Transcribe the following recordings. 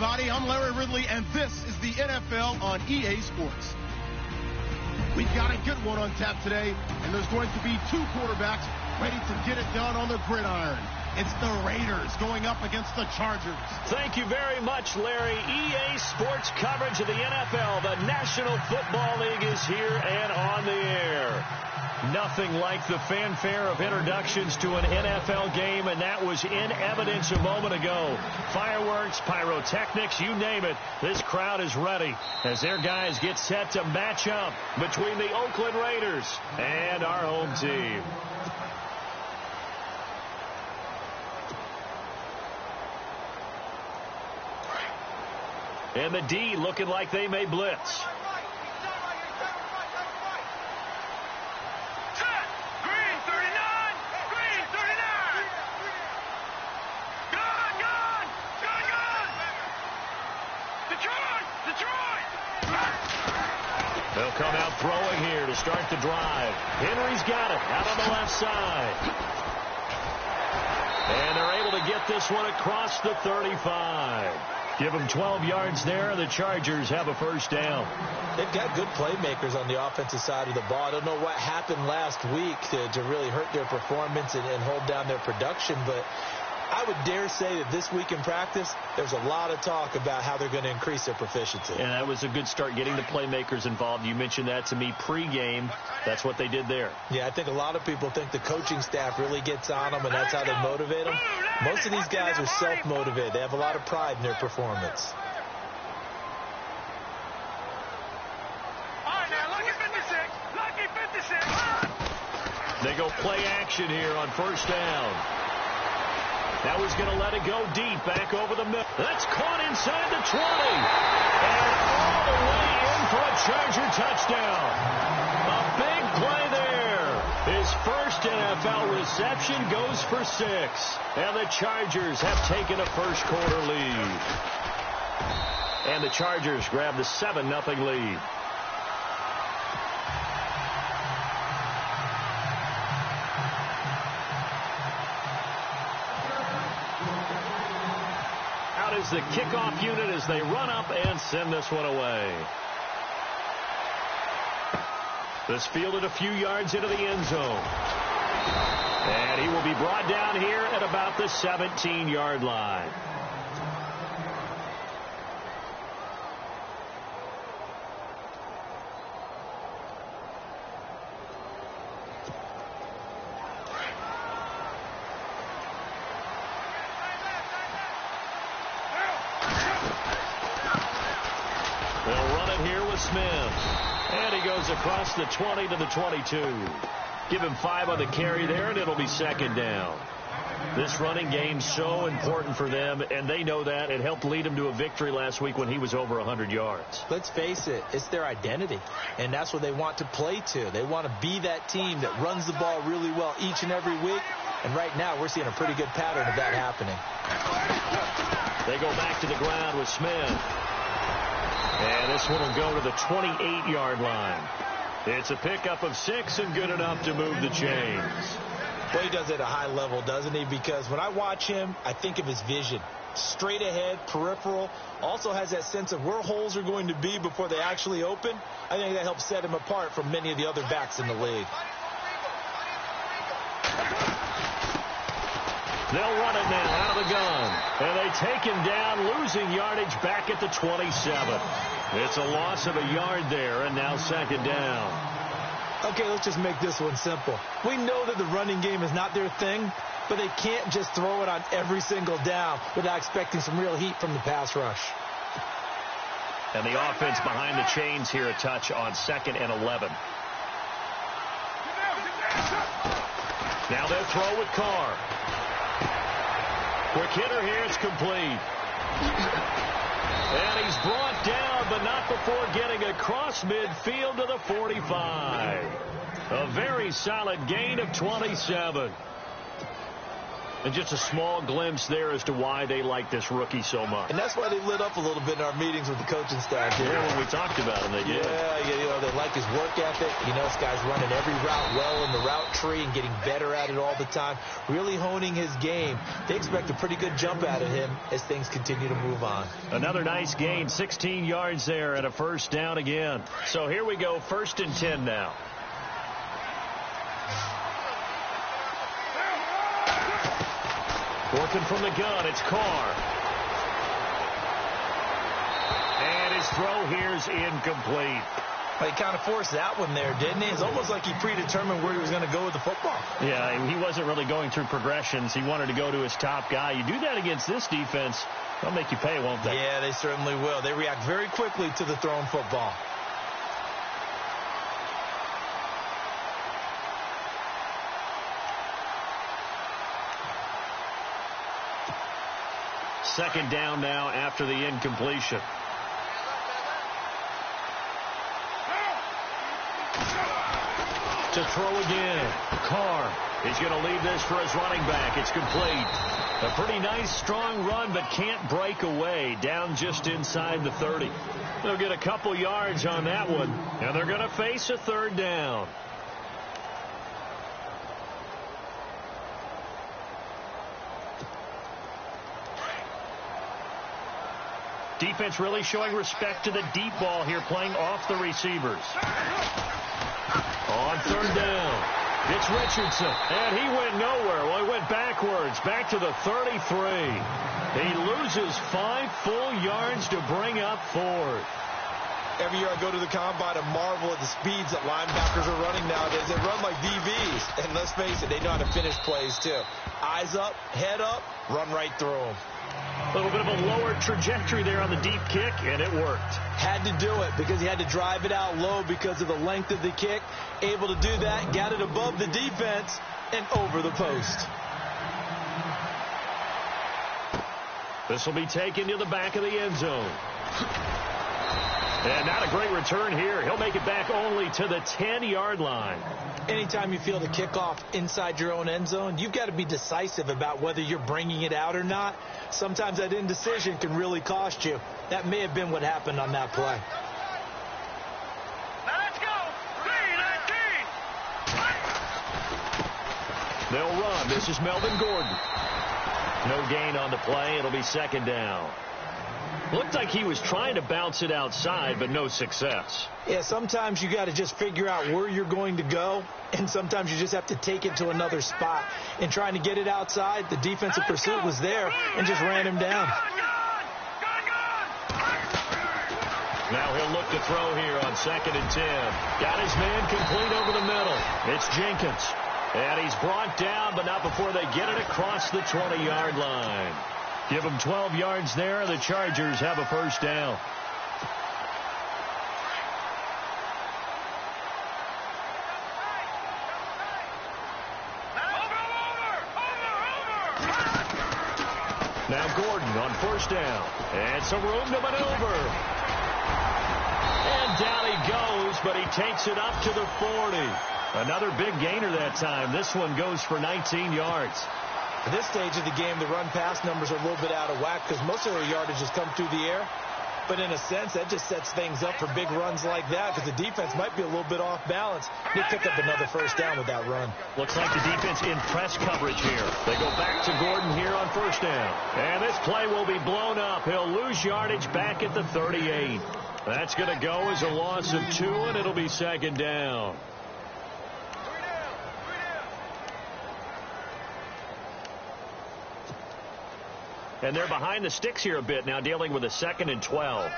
everybody. I'm Larry Ridley, and this is the NFL on EA Sports. We've got a good one on tap today, and there's going to be two quarterbacks ready to get it done on the gridiron. It's the Raiders going up against the Chargers. Thank you very much, Larry. EA Sports coverage of the NFL. The National Football League is here and on the air. Nothing like the fanfare of introductions to an NFL game, and that was in evidence a moment ago. Fireworks, pyrotechnics, you name it. This crowd is ready as their guys get set to match up between the Oakland Raiders and our home team. And the D looking like they may blitz. They'll come out throwing here to start the drive. Henry's got it out on the left side. And they're able to get this one across the 35. Give them 12 yards there. The Chargers have a first down. They've got good playmakers on the offensive side of the ball. I don't know what happened last week to really hurt their performance and hold down their production, but I would dare say that this week in practice, there's a lot of talk about how they're going to increase their proficiency. And that was a good start, getting the playmakers involved. You mentioned that to me pregame. That's what they did there. Yeah, I think a lot of people think the coaching staff really gets on them, and that's how they motivate them. Most of these guys are self-motivated. They have a lot of pride in their performance. All right, now, lucky 56. Lucky 56. They go play action here on first down. Now he's going to let it go deep, back over the middle. That's caught inside the 20. And all the way in for a Charger touchdown. A big play there. His first NFL reception goes for 6. And the Chargers have taken a first quarter lead. And the Chargers grab the 7-0 lead. Is the kickoff unit as they run up and send this one away. This fielded a few yards into the end zone. And he will be brought down here at about the 17-yard line. And he goes across the 20 to the 22. Give him 5 on the carry there, and it'll be second down. This running game's so important for them, and they know that. It helped lead them to a victory last week when he was over 100 yards. Let's face it, it's their identity, and that's what they want to play to. They want to be that team that runs the ball really well each and every week, and right now we're seeing a pretty good pattern of that happening. They go back to the ground with Smith. And this one will go to the 28-yard line. It's a pickup of 6 and good enough to move the chains. Well, he does it at a high level, doesn't he? Because when I watch him, I think of his vision. Straight ahead, peripheral. Also has that sense of where holes are going to be before they actually open. I think that helps set him apart from many of the other backs in the league. They'll run it now out of the gun. And they take him down, losing yardage back at the 27. It's a loss of a yard there, and now second down. Okay, let's just make this one simple. We know that the running game is not their thing, but they can't just throw it on every single down without expecting some real heat from the pass rush. And the offense behind the chains here a touch on 2nd and 11. Now they'll throw with Carr. Quick hitter here, it's complete. And he's brought down, but not before getting across midfield to the 45. A very solid gain of 27. And just a small glimpse there as to why they like this rookie so much. And that's why they lit up a little bit in our meetings with the coaching staff here. Yeah, when we talked about him, they did. Yeah, they like his work ethic. This guy's running every route well in the route tree and getting better at it all the time, really honing his game. They expect a pretty good jump out of him as things continue to move on. Another nice gain, 16 yards there and a first down again. So here we go, 1st and 10 now. Working from the gun, it's Carr. And his throw here's incomplete. Well, he kind of forced that one there, didn't he? It's almost like he predetermined where he was going to go with the football. Yeah, he wasn't really going through progressions. He wanted to go to his top guy. You do that against this defense, they'll make you pay, won't they? Yeah, they certainly will. They react very quickly to the thrown football. Second down now after the incompletion. To throw again. Carr is going to leave this for his running back. It's complete. A pretty nice, strong run, but can't break away. Down just inside the 30. They'll get a couple yards on that one, and they're going to face a 3rd down. Defense really showing respect to the deep ball here, playing off the receivers. On 3rd down, it's Richardson, and he went nowhere. Well, he went backwards, back to the 33. He loses 5 full yards to bring up 4th. Every year I go to the combine and marvel at the speeds that linebackers are running nowadays. They run like DBs, and let's face it, they know how to finish plays too. Eyes up, head up, run right through them. A little bit of a lower trajectory there on the deep kick, and it worked. Had to do it because he had to drive it out low because of the length of the kick. Able to do that, got it above the defense and over the post. This will be taken to the back of the end zone. And not a great return here. He'll make it back only to the 10-yard line. Anytime you feel the kickoff inside your own end zone, you've got to be decisive about whether you're bringing it out or not. Sometimes that indecision can really cost you. That may have been what happened on that play. Now let's go. 3-19. They'll run. This is Melvin Gordon. No gain on the play. It'll be 2nd down. Looked like he was trying to bounce it outside, but no success. Yeah, sometimes you got to just figure out where you're going to go, and sometimes you just have to take it to another spot. In trying to get it outside, the defensive pursuit was there and just ran him down. Now he'll look to throw here on 2nd and 10. Got his man complete over the middle. It's Jenkins. And he's brought down, but not before they get it across the 20-yard line. Give them 12 yards there. The Chargers have a first down. Now Gordon on 1st down. And some room to maneuver. And down he goes, but he takes it up to the 40. Another big gainer that time. This one goes for 19 yards. At this stage of the game, the run-pass numbers are a little bit out of whack because most of their yardage has come through the air. But in a sense, that just sets things up for big runs like that because the defense might be a little bit off balance. They pick up another first down with that run. Looks like the defense in press coverage here. They go back to Gordon here on 1st down. And this play will be blown up. He'll lose yardage back at the 38. That's going to go as a loss of 2, and it'll be 2nd down. And they're behind the sticks here a bit now, dealing with a 2nd and 12.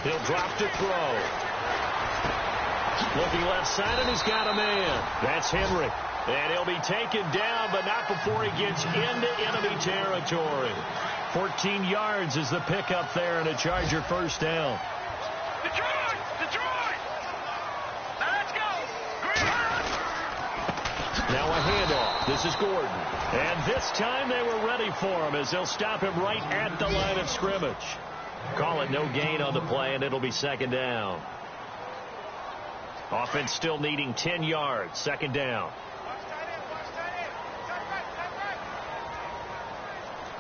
He'll drop to throw. Looking left side, and he's got a man. That's Henry. And he'll be taken down, but not before he gets into enemy territory. 14 yards is the pickup there, and a Charger first down. Detroit! Detroit! Now let's go! Now a handoff. This is Gordon. And this time they were ready for him as they'll stop him right at the line of scrimmage. Call it no gain on the play, and it'll be second down. Offense still needing 10 yards. Second down.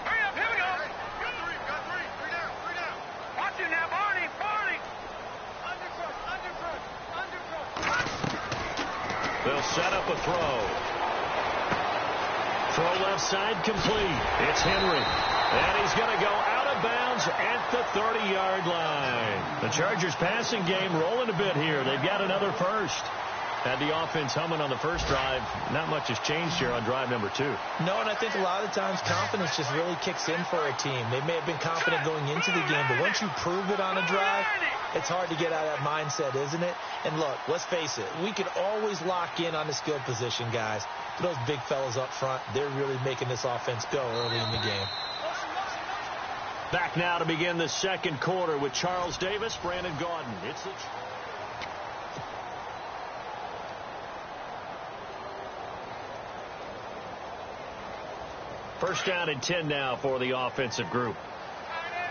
Hurry up, here we go. Got three. Three down. Watch it now, Barney. Underfoot. They'll set up a throw. Throw left side complete. It's Henry. And he's going to go out of bounds at the 30-yard line. The Chargers passing game rolling a bit here. They've got another first. Had the offense humming on the first drive. Not much has changed here on drive number 2. No, and I think a lot of times confidence just really kicks in for a team. They may have been confident going into the game, but once you prove it on a drive, it's hard to get out of that mindset, isn't it? And look, let's face it, we can always lock in on the skill position, guys. But those big fellas up front, they're really making this offense go early in the game. Back now to begin the second quarter with Charles Davis, Brandon Gaudin. It's the... First down and 10 now for the offensive group.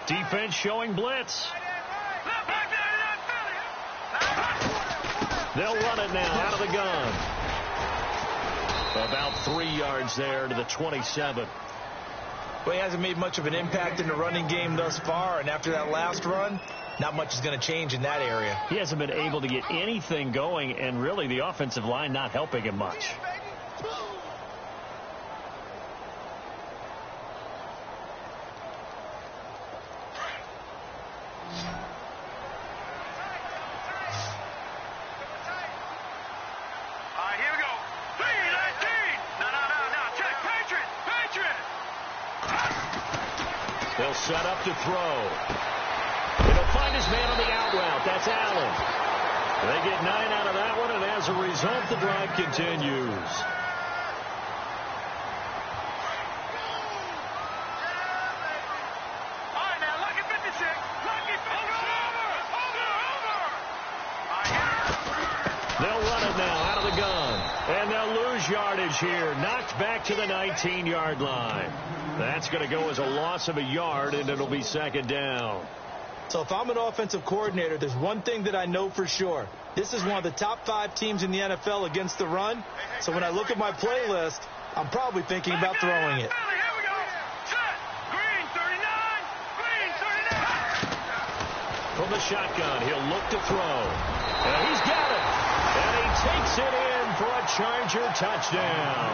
Defense showing blitz. They'll run it now out of the gun. About 3 yards there to the 27. Well, he hasn't made much of an impact in the running game thus far, and after that last run, not much is going to change in that area. He hasn't been able to get anything going, and really the offensive line not helping him much. They'll set up to throw. He'll find his man on the out route. That's Allen. They get 9 out of that one, and as a result, the drive continues. All right, now, lucky 56. Lucky 56. They'll run it now out of the gun. And they'll lose yardage here. Knocked back to the 19-yard line. That's going to go as a loss of a yard, and it'll be second down. So if I'm an offensive coordinator, there's one thing that I know for sure. This is one of the top 5 teams in the NFL against the run. So when I look at my playlist, I'm probably thinking about throwing it. Here we go. Set. Green 39. Green 39. From the shotgun, he'll look to throw. And he's got it. And he takes it in for a Charger touchdown.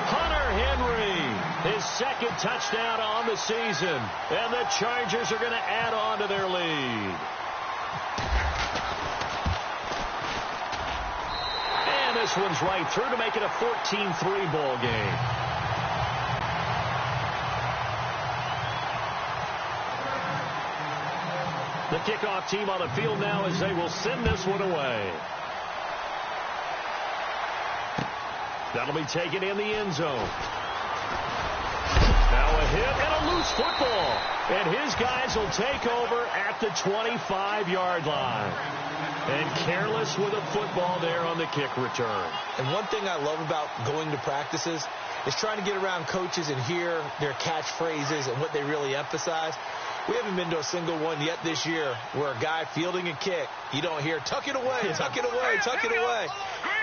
Hunter Henry, his second touchdown on the season. And the Chargers are going to add on to their lead. And this one's right through to make it a 14-3 ball game. The kickoff team on the field now as they will send this one away. That'll be taken in the end zone. Now a hit and a loose football. And his guys will take over at the 25-yard line. And careless with a football there on the kick return. And one thing I love about going to practices is trying to get around coaches and hear their catchphrases and what they really emphasize. We haven't been to a single one yet this year where a guy fielding a kick, you don't hear, tuck it away, tuck it away, tuck it away.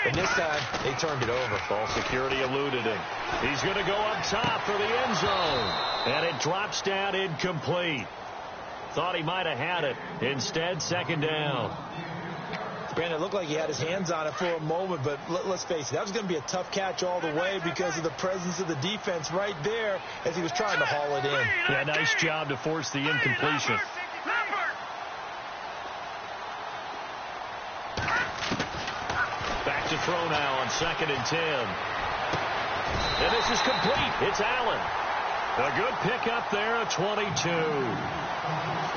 And this time, they turned it over. Ball security eluded him. He's going to go up top for the end zone. And it drops down incomplete. Thought he might have had it. Instead, second down. Brandon, it looked like he had his hands on it for a moment, but let's face it, that was going to be a tough catch all the way because of the presence of the defense right there as he was trying to haul it in. Yeah, nice job to force the incompletion. Back to throw now on 2nd and 10. And this is complete. It's Allen. A good pickup there, a 22.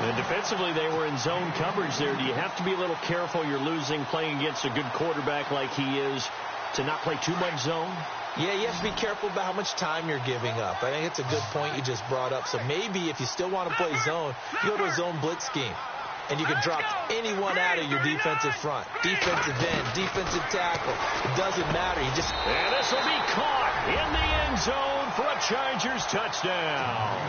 And defensively, they were in zone coverage there. Do you have to be a little careful? You're losing playing against a good quarterback like he is to not play too much zone? Yeah, you have to be careful about how much time you're giving up. I think it's a good point you just brought up. So maybe if you still want to play zone, you go to a zone blitz scheme. And you can drop anyone out of your defensive front. Defensive end, defensive tackle. It doesn't matter. You just... And this will be caught in the end zone for a Chargers touchdown.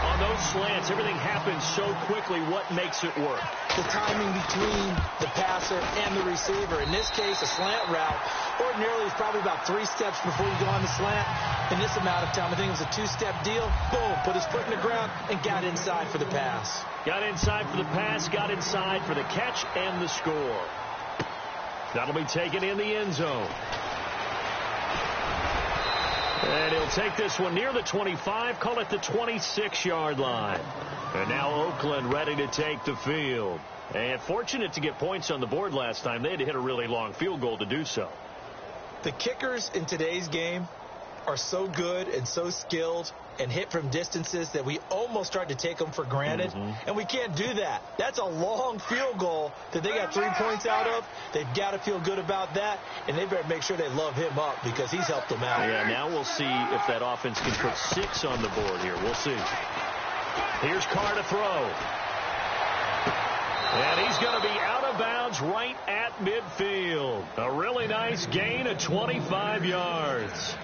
On those slants, everything happens so quickly. What makes it work? The timing between the passer and the receiver. In this case, a slant route ordinarily is probably about 3 steps before you go on the slant. In this amount of time, I think it was a 2-step deal. Boom, put his foot in the ground and got inside for the pass. Got inside for the pass, got inside for the catch and the score. That'll be taken in the end zone. And he'll take this one near the 25, call it the 26-yard line. And now Oakland ready to take the field. And fortunate to get points on the board last time. They had to hit a really long field goal to do so. The kickers in today's game are so good and so skilled and hit from distances that we almost start to take them for granted. And we can't do that. That's a long field goal that they got 3 points out of. They've got to feel good about that, and they better make sure they love him up because he's helped them out. Yeah, now we'll see if that offense can put 6 on the board here. We'll see. Here's Carr to throw. And he's going to be out of bounds right at midfield. A really nice gain of 25 yards.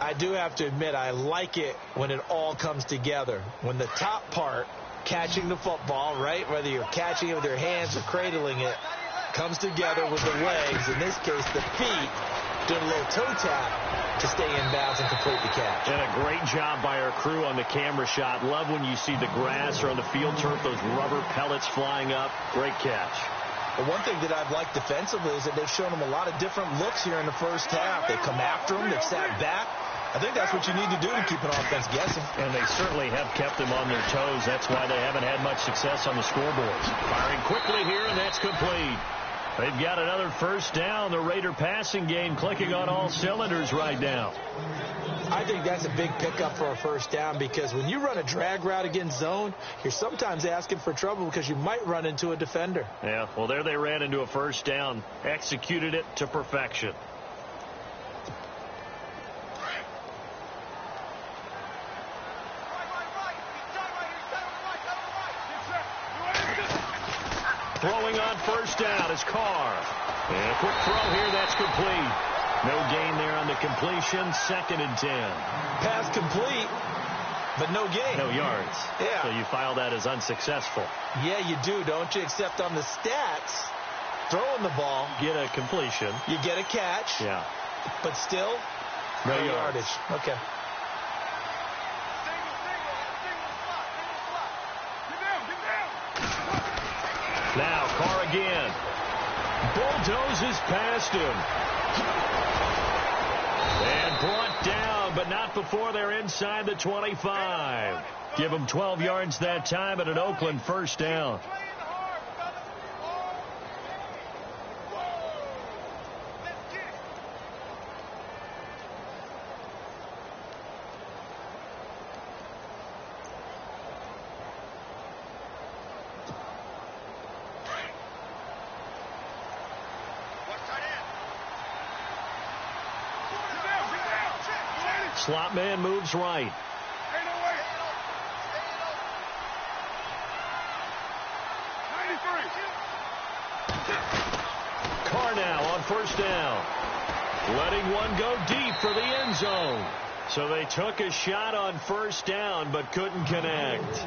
I do have to admit, I like it when it all comes together. When the top part, catching the football, right, whether you're catching it with your hands or cradling it, comes together with the legs, in this case the feet, doing a little toe tap to stay in bounds and complete the catch. And a great job by our crew on the camera shot. Love when you see the grass or on the field turf, those rubber pellets flying up. Great catch. But one thing that I've liked defensively is that they've shown them a lot of different looks here in the first half. They've come after them. They've sat back. I think that's what you need to do to keep an offense guessing. And they certainly have kept them on their toes. That's why they haven't had much success on the scoreboard. Firing quickly here, and that's complete. They've got another first down. The Raider passing game clicking on all cylinders right now. I think that's a big pickup for a first down because when you run a drag route against zone, you're sometimes asking for trouble because you might run into a defender. Yeah, well, there they ran into a first down, executed it to perfection. Throwing on first down is Carr. And a quick throw here, that's complete. No gain there on the completion, 2nd and 10. Pass complete, but no gain. No yards. Yeah. So you file that as unsuccessful. Yeah, you do, don't you? Except on the stats, throwing the ball. Get a completion. You get a catch. Yeah. But still, no yardage. Okay. Now, Carr again. Bulldozes past him. And brought down, but not before they're inside the 25. Give them 12 yards that time at an Oakland first down. Slot man moves right. Carr now on first down. Letting one go deep for the end zone. So they took a shot on first down but couldn't connect.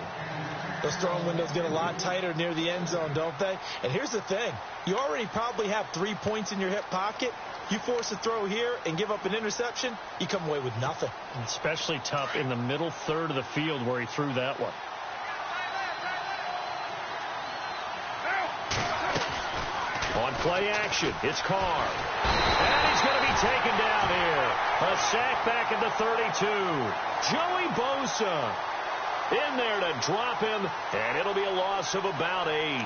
Those throwing windows get a lot tighter near the end zone, don't they? And here's the thing. You already probably have 3 points in your hip pocket. You force a throw here and give up an interception, you come away with nothing. Especially tough in the middle third of the field where he threw that one. On play action, it's Carr. And he's going to be taken down here. A sack back at the 32. Joey Bosa in there to drop him, and it'll be a loss of about 8.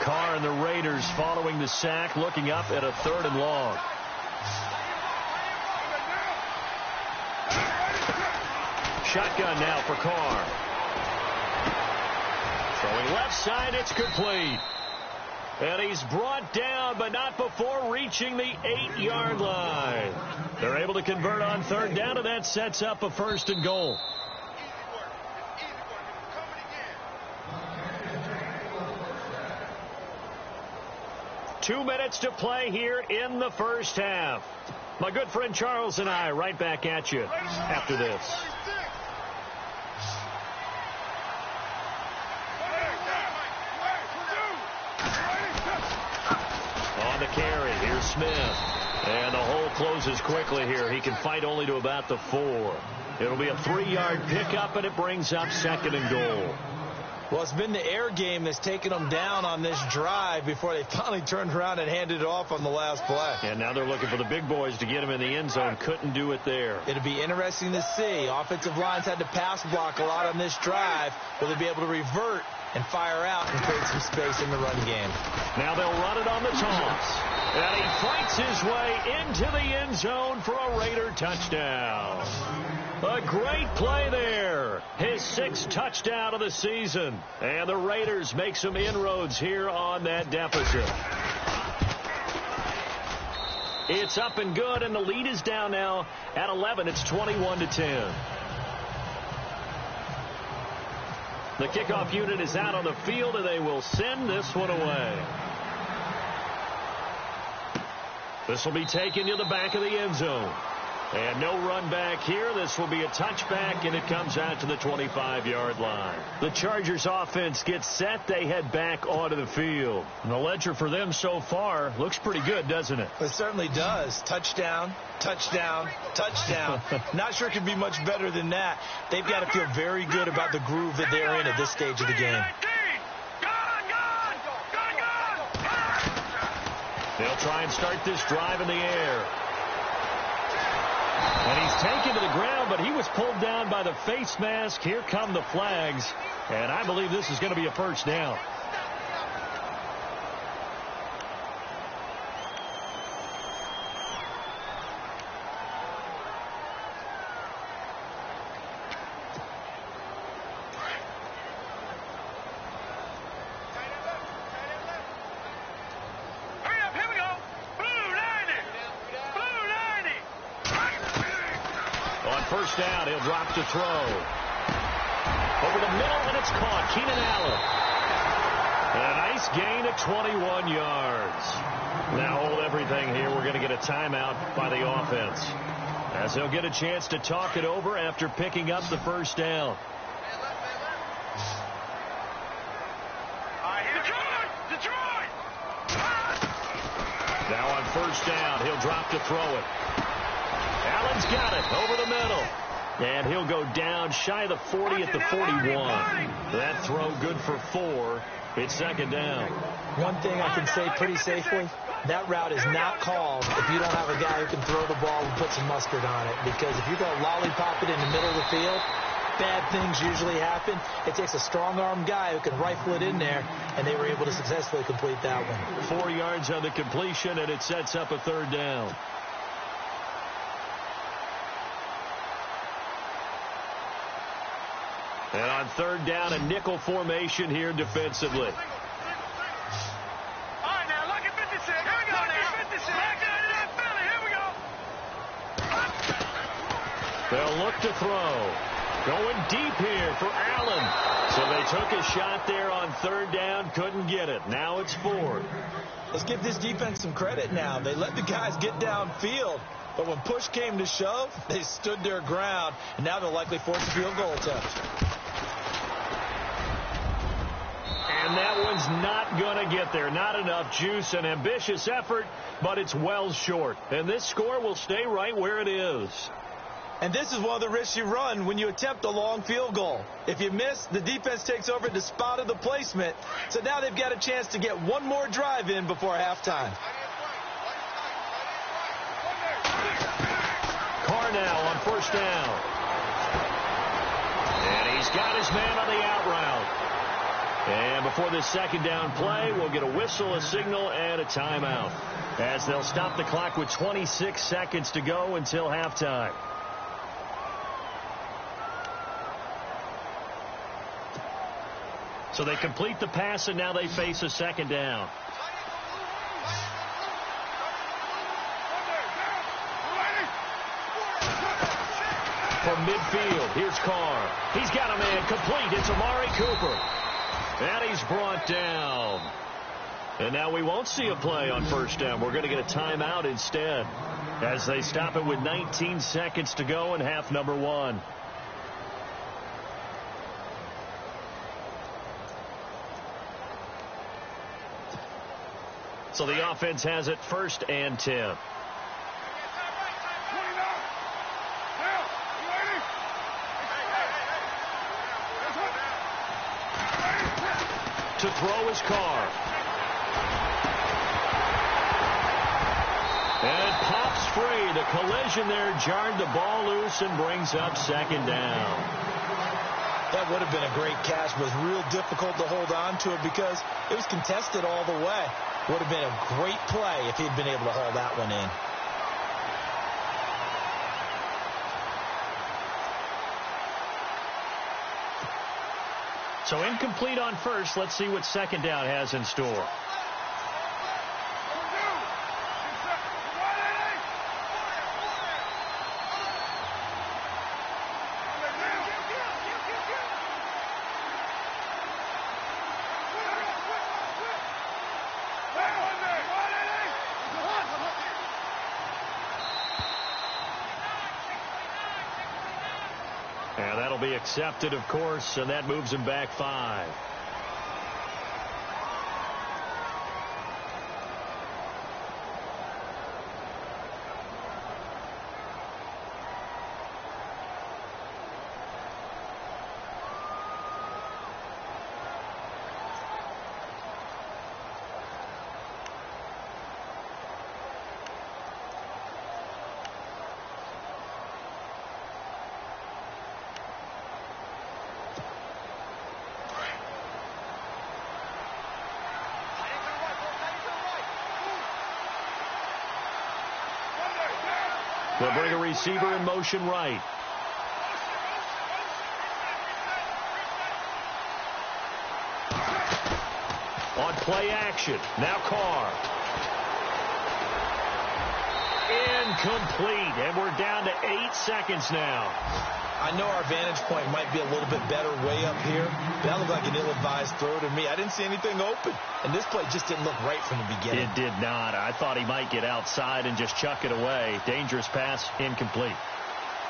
Carr and the Raiders following the sack, looking up at a 3rd and long. Shotgun now for Carr. Throwing left side, it's complete. And he's brought down, but not before reaching the 8-yard line. They're able to convert on 3rd down, and that sets up a 1st and goal. 2 minutes to play here in the first half. My good friend Charles and I right back at you after this. On the carry, here's Smith. And the hole closes quickly here. He can fight only to about the 4. It'll be a 3-yard pickup, and it brings up 2nd and goal. Well, it's been the air game that's taken them down on this drive before they finally turned around and handed it off on the last play. And now they're looking for the big boys to get him in the end zone. Couldn't do it there. It'll be interesting to see. Offensive lines had to pass block a lot on this drive. Will they be able to revert and fire out and create some space in the run game? Now they'll run it on the toss. And he fights his way into the end zone for a Raider touchdown. A great play there. His 6th touchdown of the season. And the Raiders make some inroads here on that deficit. It's up and good, and the lead is down now at 11. It's 21-10. The kickoff unit is out on the field, and they will send this one away. This will be taken to the back of the end zone. And no run back here. This will be a touchback, and it comes out to the 25-yard line. The Chargers offense gets set. They head back onto the field. And the ledger for them so far looks pretty good, doesn't it? It certainly does. Touchdown, touchdown, touchdown. Not sure it could be much better than that. They've got to feel very good about the groove that they're in at this stage of the game. They'll try and start this drive in the air. And he's taken to the ground, but he was pulled down by the face mask. Here come the flags. And I believe this is going to be a first down. First down, he'll drop to throw. Over the middle, and it's caught. Keenan Allen. And a nice gain of 21 yards. Now hold everything here. We're going to get a timeout by the offense, as they'll get a chance to talk it over after picking up the first down. Now on first down, he'll drop to throw it. Allen's got it over the middle. And he'll go down shy of the 40 at the 41. That throw good for 4. It's 2nd down. One thing I can say pretty safely, that route is not called if you don't have a guy who can throw the ball and put some mustard on it. Because if you're going to lollipop it in the middle of the field, bad things usually happen. It takes a strong-armed guy who can rifle it in there, and they were able to successfully complete that one. 4 yards on the completion, and it sets up a 3rd down. And on 3rd down, a nickel formation here defensively. All right, now look at 56. Here we go now. 56. Back into that belly. Here we go. They'll look to throw. Going deep here for Allen. So they took a shot there on 3rd down. Couldn't get it. Now it's 4th. Let's give this defense some credit now. They let the guys get downfield. But when push came to shove, they stood their ground. And now they'll likely force a field goal attempt. And that one's not going to get there. Not enough juice. An ambitious effort, but it's well short. And this score will stay right where it is. And this is one of the risks you run when you attempt a long field goal. If you miss, the defense takes over the spot of the placement. So now they've got a chance to get one more drive in before halftime. Carr now on first down. And he's got his man on the out route. And before this 2nd down play, we'll get a whistle, a signal, and a timeout, as they'll stop the clock with 26 seconds to go until halftime. So they complete the pass, and now they face a 2nd down. From midfield, here's Carr. He's got a man complete. It's Amari Cooper. And he's brought down. And now we won't see a play on first down. We're going to get a timeout instead as they stop it with 19 seconds to go in half number 1. So the offense has it 1st and 10. To throw his Carr. And it pops free. The collision there jarred the ball loose and brings up 2nd down. That would have been a great catch, but it was real difficult to hold on to it because it was contested all the way. Would have been a great play if he'd been able to haul that one in. So incomplete on first. Let's see what 2nd down has in store. And that'll be accepted, of course, and that moves him back 5. They'll bring a receiver in motion right. On play action. Now Carr. Incomplete. And we're down to 8 seconds now. I know our vantage point might be a little bit better way up here, but that looked like an ill-advised throw to me. I didn't see anything open, and this play just didn't look right from the beginning. It did not. I thought he might get outside and just chuck it away. Dangerous pass, incomplete.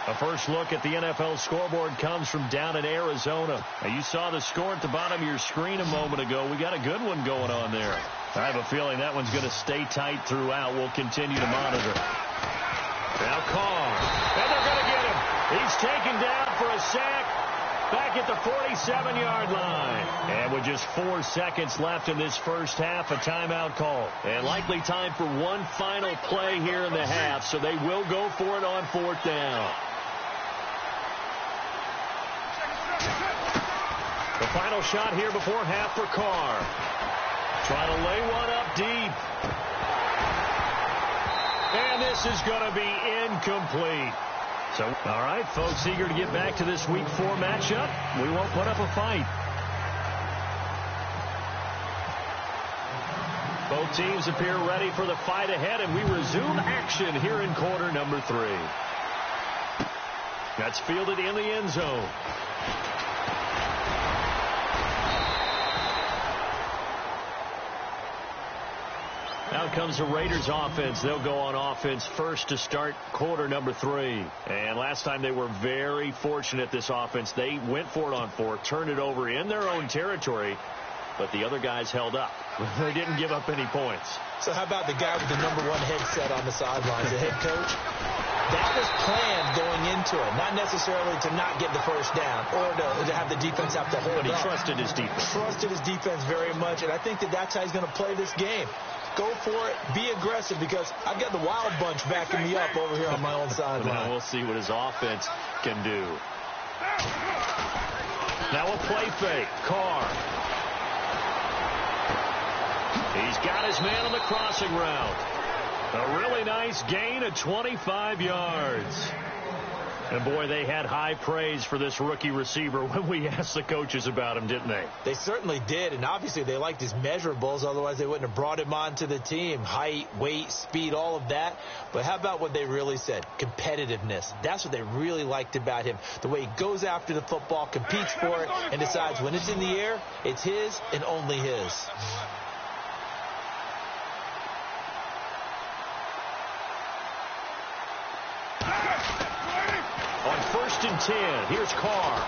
A first look at the NFL scoreboard comes from down in Arizona. Now, you saw the score at the bottom of your screen a moment ago. We got a good one going on there. I have a feeling that one's going to stay tight throughout. We'll continue to monitor. Now Carr. And they're going to get him. He's taken down for a sack back at the 47-yard line. And with just 4 seconds left in this first half, a timeout call. And likely time for one final play here in the half, so they will go for it on 4th down. The final shot here before half for Carr. Trying to lay one up deep. And this is going to be incomplete. So, all right, folks, eager to get back to this Week 4 matchup. We won't put up a fight. Both teams appear ready for the fight ahead, and we resume action here in quarter number 3. That's fielded in the end zone. Out comes the Raiders offense. They'll go on offense first to start quarter number 3. And last time they were very fortunate, this offense. They went for it on 4, turned it over in their own territory, but the other guys held up. They didn't give up any points. So how about the guy with the number 1 headset on the sidelines, the head coach? That was planned going into it, not necessarily to not get the first down or to have the defense have to hold up. But he trusted his defense. Trusted his defense very much, and I think that's how he's going to play this game. Go for it. Be aggressive, because I've got the wild bunch backing me up over here on my own sideline. Now we'll see what his offense can do. Now a play fake. Carr. He's got his man on the crossing route. A really nice gain of 25 yards. And, boy, they had high praise for this rookie receiver when we asked the coaches about him, didn't they? They certainly did, and obviously they liked his measurables. Otherwise, they wouldn't have brought him onto the team. Height, weight, speed, all of that. But how about what they really said? Competitiveness. That's what they really liked about him. The way he goes after the football, competes for it, and decides when it's in the air, it's his and only his. 1st and 10. Here's Carr.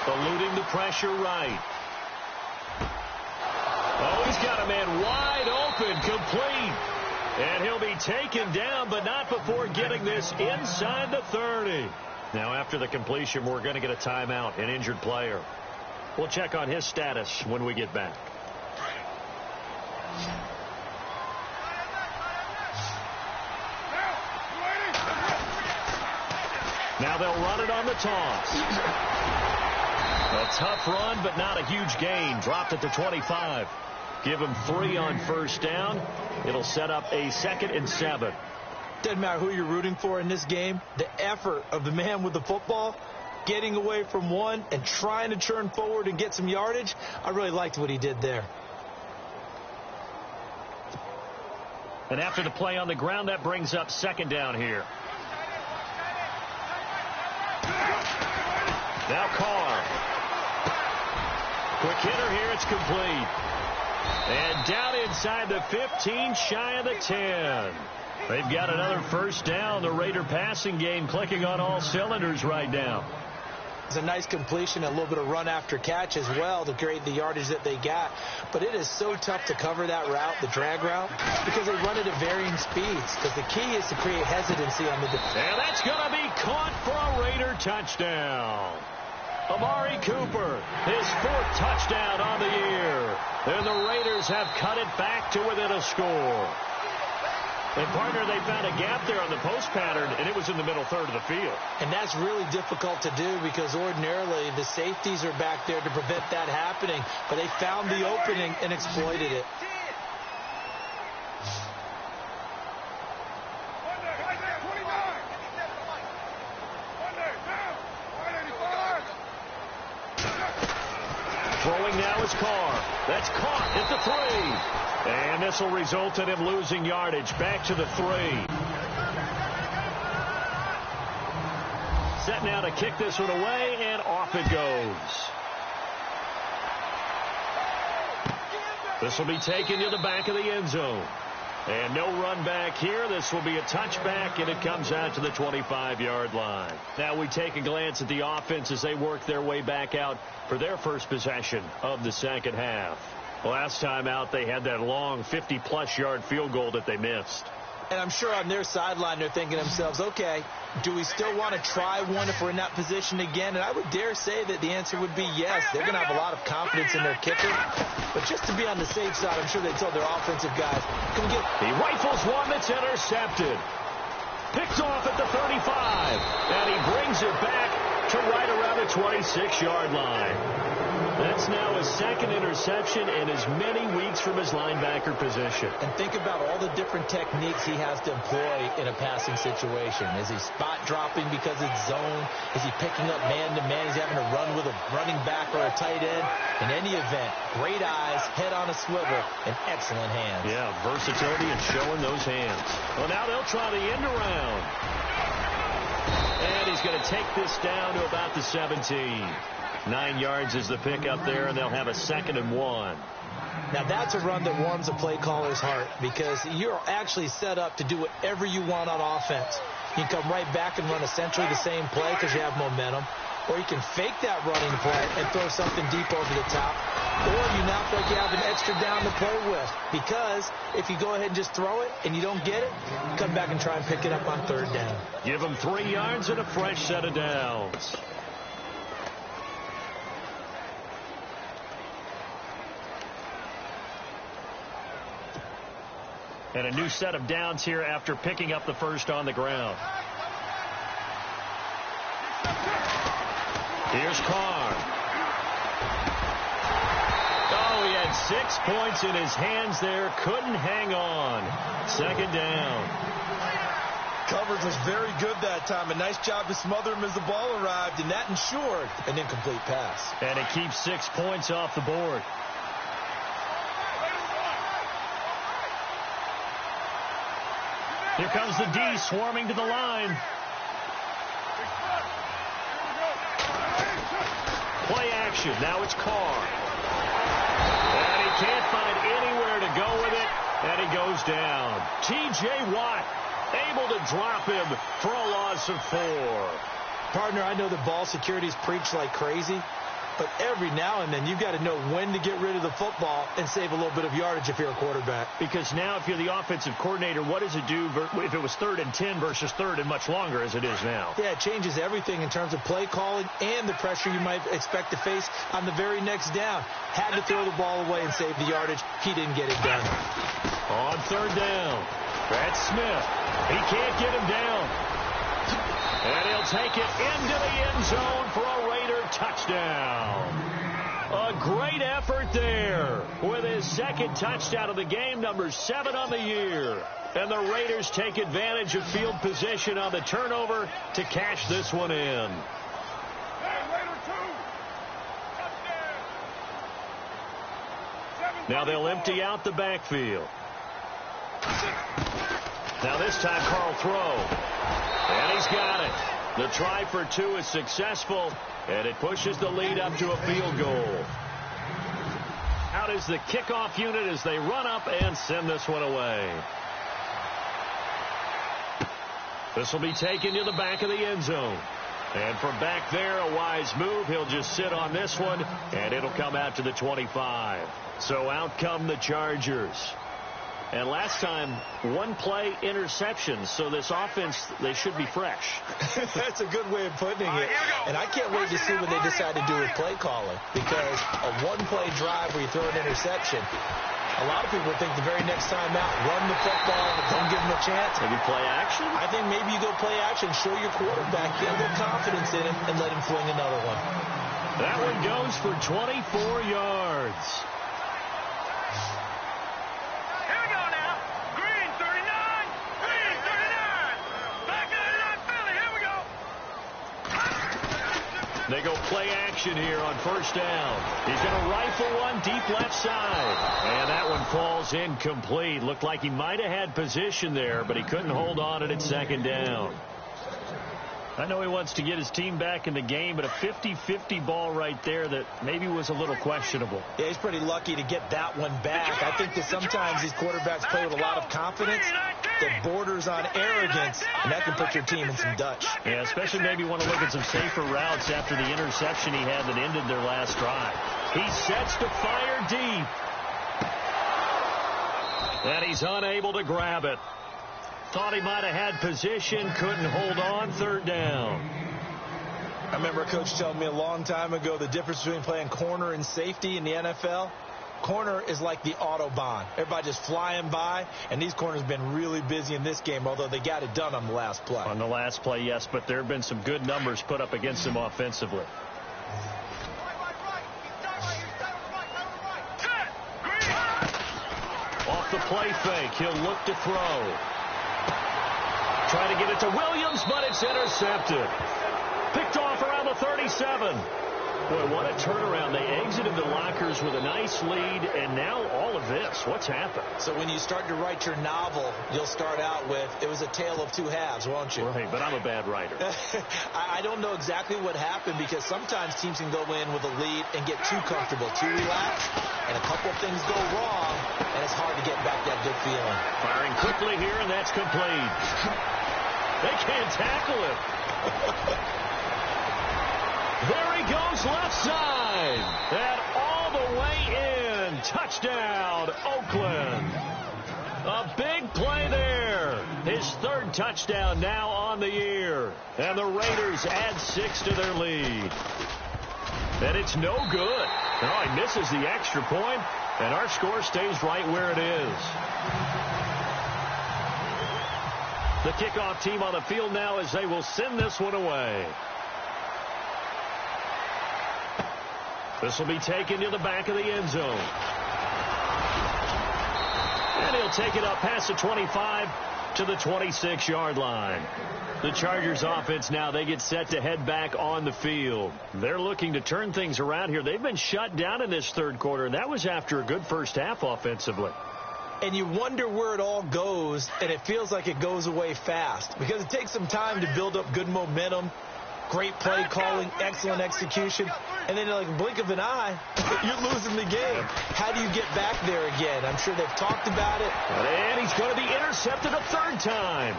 Eluding the pressure right. Oh, he's got a man wide open, complete. And he'll be taken down, but not before getting this inside the 30. Now, after the completion, we're going to get a timeout, an injured player. We'll check on his status when we get back. Now they'll run it on the toss. A tough run, but not a huge gain. Dropped at the 25. Give him 3 on 1st down. It'll set up a 2nd and 7. Doesn't matter who you're rooting for in this game. The effort of the man with the football, getting away from one and trying to turn forward and get some yardage, I really liked what he did there. And after the play on the ground, that brings up 2nd down here. Now Carr. Quick hitter here. It's complete. And down inside the 15, shy of the 10. They've got another 1st down. The Raider passing game clicking on all cylinders right now. It's a nice completion, a little bit of run after catch as well to create the yardage that they got. But it is so tough to cover that route, the drag route, because they run it at varying speeds. Because the key is to create hesitancy on the defense. And that's going to be caught for a Raider touchdown. Amari Cooper, his 4th touchdown on the year. And the Raiders have cut it back to within a score. And, partner, they found a gap there on the post pattern, and it was in the middle third of the field. And that's really difficult to do because ordinarily the safeties are back there to prevent that happening. But they found the opening and exploited it. Throwing now is Carr. That's caught at the 3. And this will result in him losing yardage. Back to the 3. Set now to kick this one away, and off it goes. This will be taken to the back of the end zone. And no run back here. This will be a touchback, and it comes out to the 25-yard line. Now we take a glance at the offense as they work their way back out for their first possession of the 2nd half. Last time out, they had that long 50-plus yard field goal that they missed. And I'm sure on their sideline they're thinking to themselves, okay, do we still want to try one if we're in that position again? And I would dare say that the answer would be yes. They're going to have a lot of confidence in their kicker. But just to be on the safe side, I'm sure they told their offensive guys, come get. He rifles one that's intercepted. Picked off at the 35. And he brings it back to right around the 26-yard line. That's now his 2nd interception in as many weeks from his linebacker position. And think about all the different techniques he has to employ in a passing situation. Is he spot dropping because it's zone? Is he picking up man-to-man? Is he having to run with a running back or a tight end? In any event, great eyes, head on a swivel, and excellent hands. Yeah, versatility and showing those hands. Well, now they'll try the end around. And he's going to take this down to about the 17. 9 yards is the pickup there, and they'll have a 2nd and 1. Now, that's a run that warms a play caller's heart because you're actually set up to do whatever you want on offense. You can come right back and run essentially the same play because you have momentum, or you can fake that running play and throw something deep over the top, or you now feel like you have an extra down to play with because if you go ahead and just throw it and you don't get it, come back and try and pick it up on 3rd down. Give them 3 yards and a fresh set of downs. And a new set of downs here after picking up the 1st on the ground. Here's Carr. Oh, he had 6 points in his hands there. Couldn't hang on. 2nd down. Coverage was very good that time. A nice job to smother him as the ball arrived, and that ensured an incomplete pass. And it keeps 6 points off the board. Here comes the D swarming to the line. Play action. Now it's Carr. And he can't find anywhere to go with it. And he goes down. T.J. Watt able to drop him for a loss of 4. Partner, I know the ball security's preached like crazy, but every now and then you've got to know when to get rid of the football and save a little bit of yardage if you're a quarterback. Because now if you're the offensive coordinator, what does it do if it was 3rd and 10 versus 3rd and much longer as it is now? Yeah, it changes everything in terms of play calling and the pressure you might expect to face on the very next down. Had to throw the ball away and save the yardage. He didn't get it done. On 3rd down, that's Smith. He can't get him down. And he'll take it into the end zone for a Raider touchdown. A great effort there with his 2nd touchdown of the game, number 7 on the year. And the Raiders take advantage of field position on the turnover to cash this one in. Now they'll empty out the backfield. Now this time Carl throw. And he's got it. The try for 2 is successful, and it pushes the lead up to a field goal. Out is the kickoff unit as they run up and send this one away. This will be taken to the back of the end zone. And from back there, a wise move. He'll just sit on this one, and it'll come out to the 25. So out come the Chargers. And last time, 1-play interception. So this offense, they should be fresh. That's a good way of putting it. And I can't wait to see what they decide to do with play calling. Because a 1-play drive where you throw an interception, a lot of people think the very next time out, run the football, don't give them a chance. Maybe play action? I think maybe you go play action, show your quarterback, get a little confidence in him, and let him fling another one. That one goes for 24 yards. They go play action here on 1st down. He's going to rifle one deep left side. And that one falls incomplete. Looked like he might have had position there, but he couldn't hold on at 2nd down. I know he wants to get his team back in the game, but a 50-50 ball right there that maybe was a little questionable. Yeah, he's pretty lucky to get that one back. I think that sometimes these quarterbacks play with a lot of confidence that borders on arrogance, and that can put your team in some Dutch. Yeah, especially maybe want to look at some safer routes after the interception he had that ended their last drive. He sets to fire deep. And he's unable to grab it. Thought he might have had position, couldn't hold on, 3rd down. I remember a coach telling me a long time ago the difference between playing corner and safety in the NFL. Corner is like the Autobahn. Everybody just flying by, and these corners have been really busy in this game, although they got it done on the last play. On the last play, yes, but there have been some good numbers put up against him offensively. Off the play fake, he'll look to throw. Try to get it to Williams, but it's intercepted. Picked off around the 37. Boy, what a turnaround. They exited the lockers with a nice lead, and now all of this. What's happened? So when you start to write your novel, you'll start out with, it was a tale of 2 halves, won't you? Right, but I'm a bad writer. I don't know exactly what happened, because sometimes teams can go in with a lead and get too comfortable, too relaxed, and a couple of things go wrong, and it's hard to get back that good feeling. Firing quickly here, and that's complete. They can't tackle him. There he goes left side. And all the way in. Touchdown, Oakland. A big play there. His 3rd touchdown now on the year. And the Raiders add 6 to their lead. And it's no good. Oh, he misses the extra point, and our score stays right where it is. The kickoff team on the field now as they will send this one away. This will be taken to the back of the end zone. And he'll take it up past the 25 to the 26-yard line. The Chargers offense now, they get set to head back on the field. They're looking to turn things around here. They've been shut down in this 3rd quarter, and that was after a good first half offensively. And you wonder where it all goes, and it feels like it goes away fast because it takes some time to build up good momentum, great play calling, excellent execution, and then like a blink of an eye, you're losing the game. How do you get back there again? I'm sure they've talked about it. And he's going to be intercepted. intercepted a third time.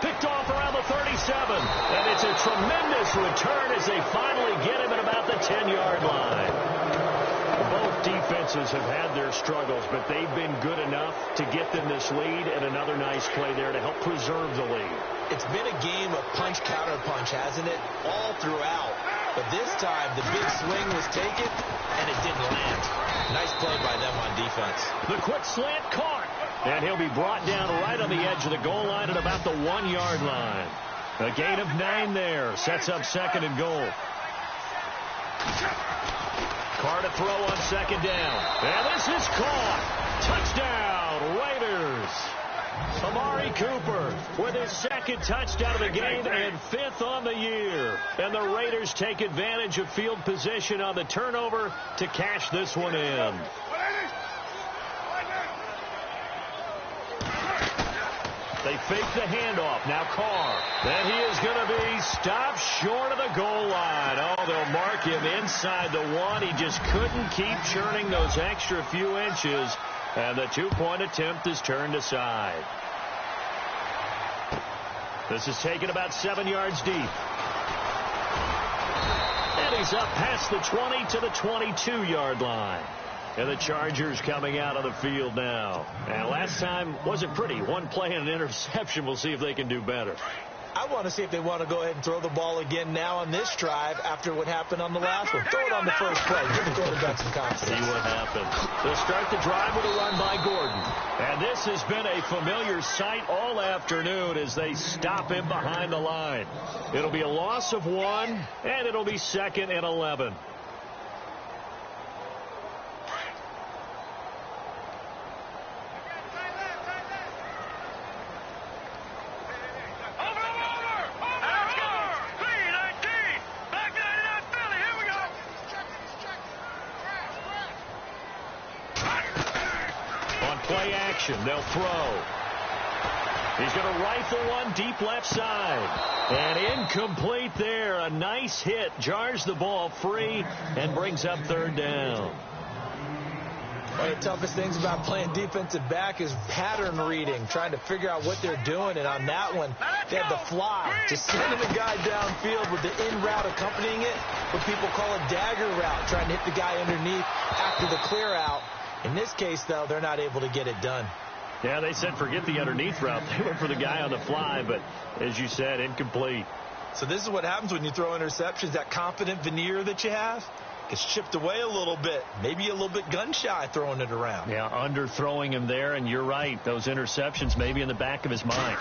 Picked off around the 37. And it's a tremendous return as they finally get him at about the 10-yard line. Both defenses have had their struggles, but they've been good enough to get them this lead, and another nice play there to help preserve the lead. It's been a game of punch-counter-punch, hasn't it? All throughout. But this time, the big swing was taken, and it didn't land. Nice play by them on defense. The quick slant caught, and he'll be brought down right on the edge of the goal line at about the 1-yard line. A gain of 9 there. Sets up second and goal. Carr to throw on second down. And this is caught. Touchdown, Raiders. Amari Cooper with his second touchdown of the game and 5th on the year. And the Raiders take advantage of field position on the turnover to cash this one in. They fake the handoff. Now Carr. And he is going to be stopped short of the goal line. Oh, they'll mark him inside the 1. He just couldn't keep churning those extra few inches. And the 2-point attempt is turned aside. This is taken about 7 yards deep. And he's up past the 20 to the 22-yard line. And the Chargers coming out of the field now. And last time wasn't pretty. One play and an interception. We'll see if they can do better. I want to see if they want to go ahead and throw the ball again now on this drive after what happened on the last one. Throw it on the first play. Give the quarterback some confidence. See what happens. They'll start the drive with a run by Gordon. And this has been a familiar sight all afternoon as they stop him behind the line. It'll be a loss of 1, and it'll be 2nd and 11. Play action. They'll throw. He's going to rifle one deep left side. And incomplete there. A nice hit. Jars the ball free and brings up 3rd down. One of the toughest things about playing defensive back is pattern reading, trying to figure out what they're doing. And on that one, they had the fly, just sending the guy downfield with the in route accompanying it, what people call a dagger route, trying to hit the guy underneath after the clear out. In this case, though, they're not able to get it done. Yeah, they said forget the underneath route. They went for the guy on the fly, but as you said, incomplete. So this is what happens when you throw interceptions. That confident veneer that you have gets chipped away a little bit. Maybe a little bit gun-shy throwing it around. Yeah, underthrowing him there, and you're right. Those interceptions may be in the back of his mind.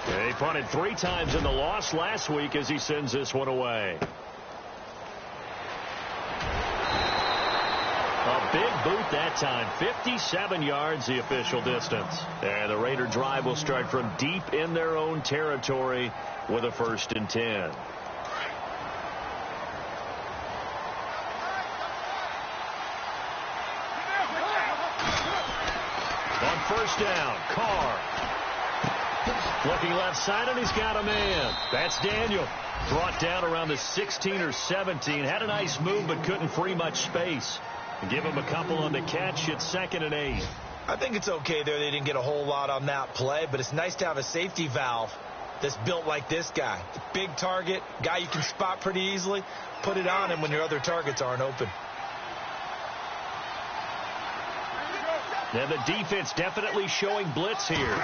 He punted 3 times in the loss last week as he sends this one away. A big boot that time. 57 yards the official distance. And the Raider drive will start from deep in their own territory with a 1st and 10. On 1st down, Carr. Looking left side, and he's got a man. That's Daniel. Brought down around the 16 or 17. Had a nice move, but couldn't free much space. Give him a couple on the catch. It's 2nd and 8. I think it's okay there. They didn't get a whole lot on that play, but it's nice to have a safety valve that's built like this guy. Big target, guy you can spot pretty easily. Put it on him when your other targets aren't open. Now the defense definitely showing blitz here.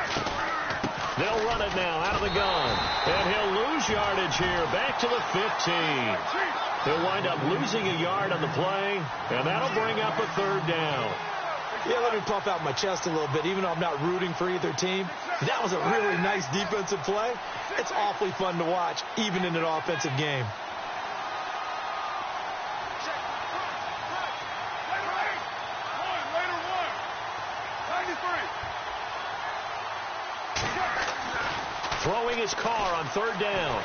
They'll run it now out of the gun. And he'll lose yardage here. Back to the 15. He'll wind up losing a yard on the play, and that'll bring up a 3rd down. Yeah, let me puff out my chest a little bit. Even though I'm not rooting for either team, that was a really nice defensive play. It's awfully fun to watch, even in an offensive game. Throwing his Carr on 3rd down.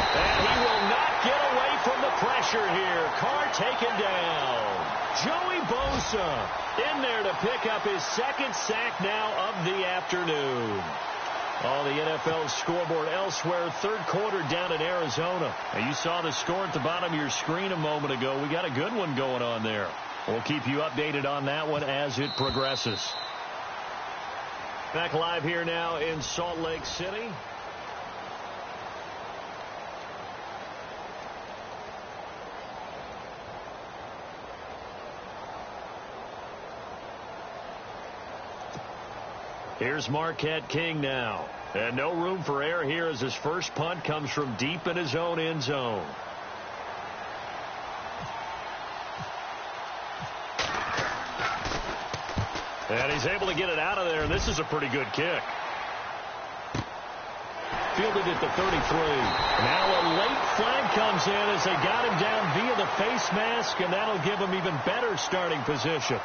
And he will not get away from the pressure here. Carr taken down. Joey Bosa in there to pick up his 2nd sack now of the afternoon. On the NFL scoreboard elsewhere, 3rd quarter down in Arizona. And you saw the score at the bottom of your screen a moment ago. We got a good one going on there. We'll keep you updated on that one as it progresses. Back live here now in Salt Lake City. Here's Marquette King now. And no room for error here as his first punt comes from deep in his own end zone. And he's able to get it out of there, and this is a pretty good kick. Fielded at the 33. Now a late flag comes in as they got him down via the face mask, and that'll give him even better starting position.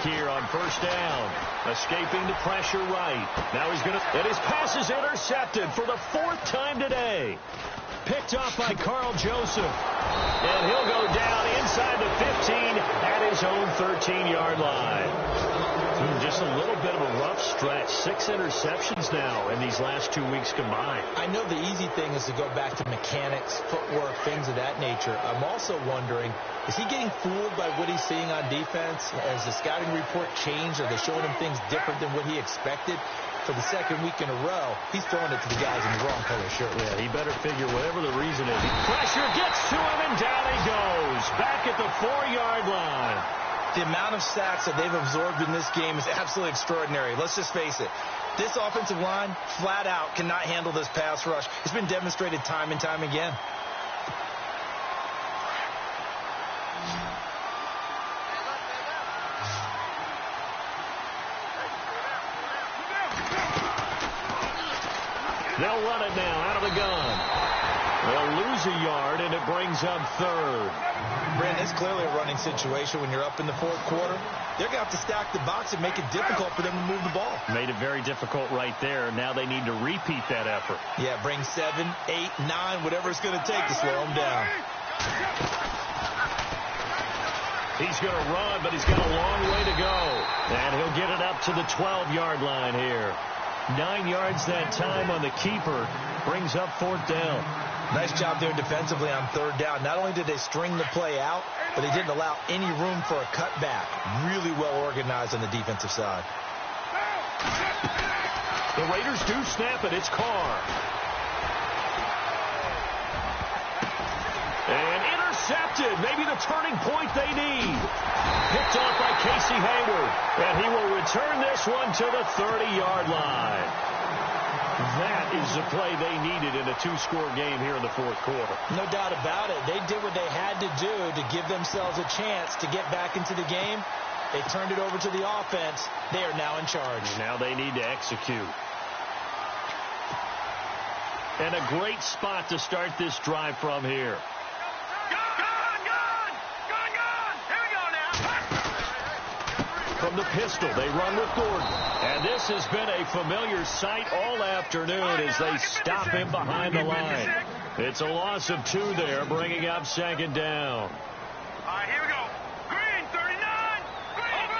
Here on first down, escaping the pressure right. Now he's going to, and his pass is intercepted for the 4th time today. Picked off by Carl Joseph, and he'll go down inside the 15 at his own 13-yard line. Just a little bit of a rough stretch. 6 interceptions now in these last 2 weeks combined. I know the easy thing is to go back to mechanics, footwork, things of that nature. I'm also wondering, is he getting fooled by what he's seeing on defense? Has the scouting report changed? Are they showing him things different than what he expected? For the 2nd week in a row, he's throwing it to the guys in the wrong color shirt. Yeah, he better figure whatever the reason is. Pressure gets to him, and down he goes. Back at the 4-yard line. The amount of sacks that they've absorbed in this game is absolutely extraordinary. Let's just face it. This offensive line, flat out, cannot handle this pass rush. It's been demonstrated time and time again. They'll run it now out of the gun. They'll lose a yard, and it brings up 3rd. Brandon, it's clearly a running situation when you're up in the 4th quarter. They're going to have to stack the box and make it difficult for them to move the ball. Made it very difficult right there. Now they need to repeat that effort. Yeah, bring 7, 8, 9, whatever it's going to take to slow them down. He's going to run, but he's got a long way to go. And he'll get it up to the 12-yard line here. 9 yards that time on the keeper. Brings up 4th down. Nice job there defensively on 3rd down. Not only did they string the play out, but they didn't allow any room for a cutback. Really well organized on the defensive side. The Raiders do snap it. It's Carr. And intercepted. Maybe the turning point they need. Picked off by Casey Hayward. And he will return this one to the 30-yard line. That is the play they needed in a 2-score game here in the 4th quarter. No doubt about it. They did what they had to do to give themselves a chance to get back into the game. They turned it over to the offense. They are now in charge. Now they need to execute. And a great spot to start this drive from here. From the pistol, they run with Gordon. And this has been a familiar sight all afternoon as they stop him behind the line. It's a loss of 2 there, bringing up 2nd down. All right, here we go. Green, 39. Green.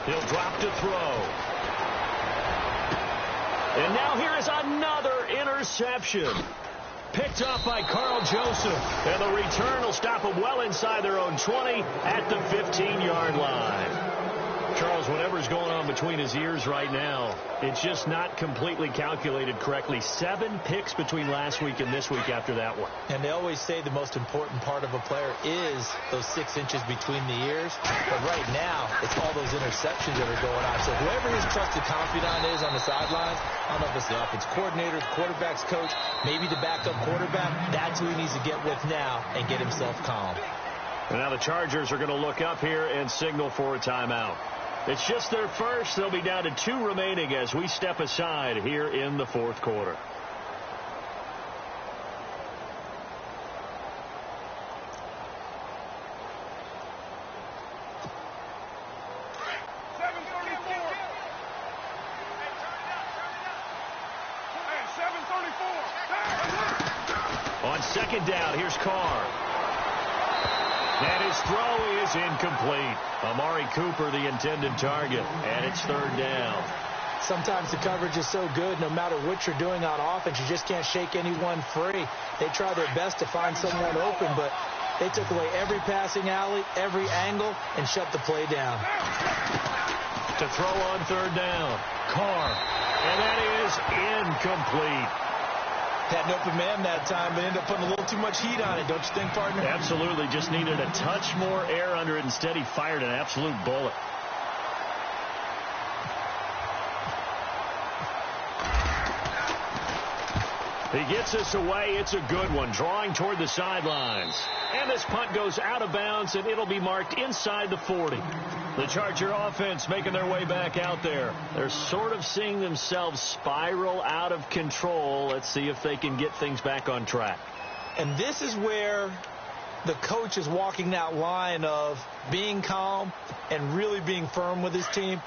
Over. He'll drop to throw. And now here is another interception. Picked off by Carl Joseph. And the return will stop them well inside their own 20 at the 15-yard line. Charles, whatever's going on between his ears right now, it's just not completely calculated correctly. 7 picks between last week and this week after that one. And they always say the most important part of a player is those 6 inches between the ears. But right now, it's all those interceptions that are going on. So whoever his trusted confidant is on the sidelines, I don't know if it's the offense coordinator, the quarterback's coach, maybe the backup quarterback, that's who he needs to get with now and get himself calm. And now the Chargers are going to look up here and signal for a timeout. It's just their first. They'll be down to 2 remaining as we step aside here in the 4th quarter. On On second down, here's Carr. And his throw is incomplete. Amari Cooper, the intended target, and it's third down. Sometimes the coverage is so good, no matter what you're doing on offense, you just can't shake anyone free. They try their best to find someone open, but they took away every passing alley, every angle, and shut the play down. To throw on third down, Carr, and that is incomplete. Had an open man that time, but ended up putting a little too much heat on it, don't you think, partner? Absolutely. Just needed a touch more air under it. Instead, he fired an absolute bullet. He gets us away. It's a good one, drawing toward the sidelines. And this punt goes out of bounds, and it'll be marked inside the 40. The Charger offense making their way back out there. They're sort of seeing themselves spiral out of control. Let's see if they can get things back on track. And this is where the coach is walking that line of being calm and really being firm with his team.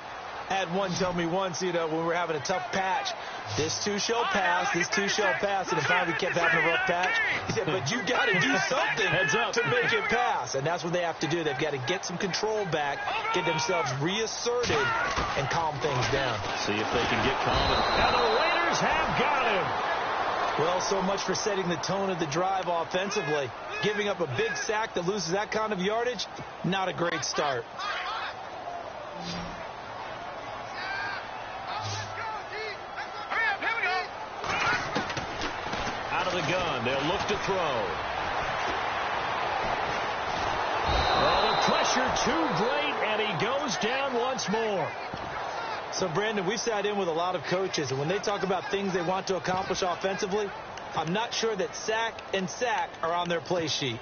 I had one tell me once, when we were having a tough patch, this too shall pass, this too shall pass, and finally we kept having a rough patch. He said, but you got to do something to make it pass, and that's what they have to do. They've got to get some control back, get themselves reasserted, and calm things down. See if they can get calm. And the Raiders have got him. Well, so much for setting the tone of the drive offensively. Giving up a big sack that loses that kind of yardage, not a great start. Out of the gun, they'll look to throw. Well, the pressure too great, and he goes down once more. So, Brandon, we've sat in with a lot of coaches, and when they talk about things they want to accomplish offensively, I'm not sure that sack and sack are on their play sheet.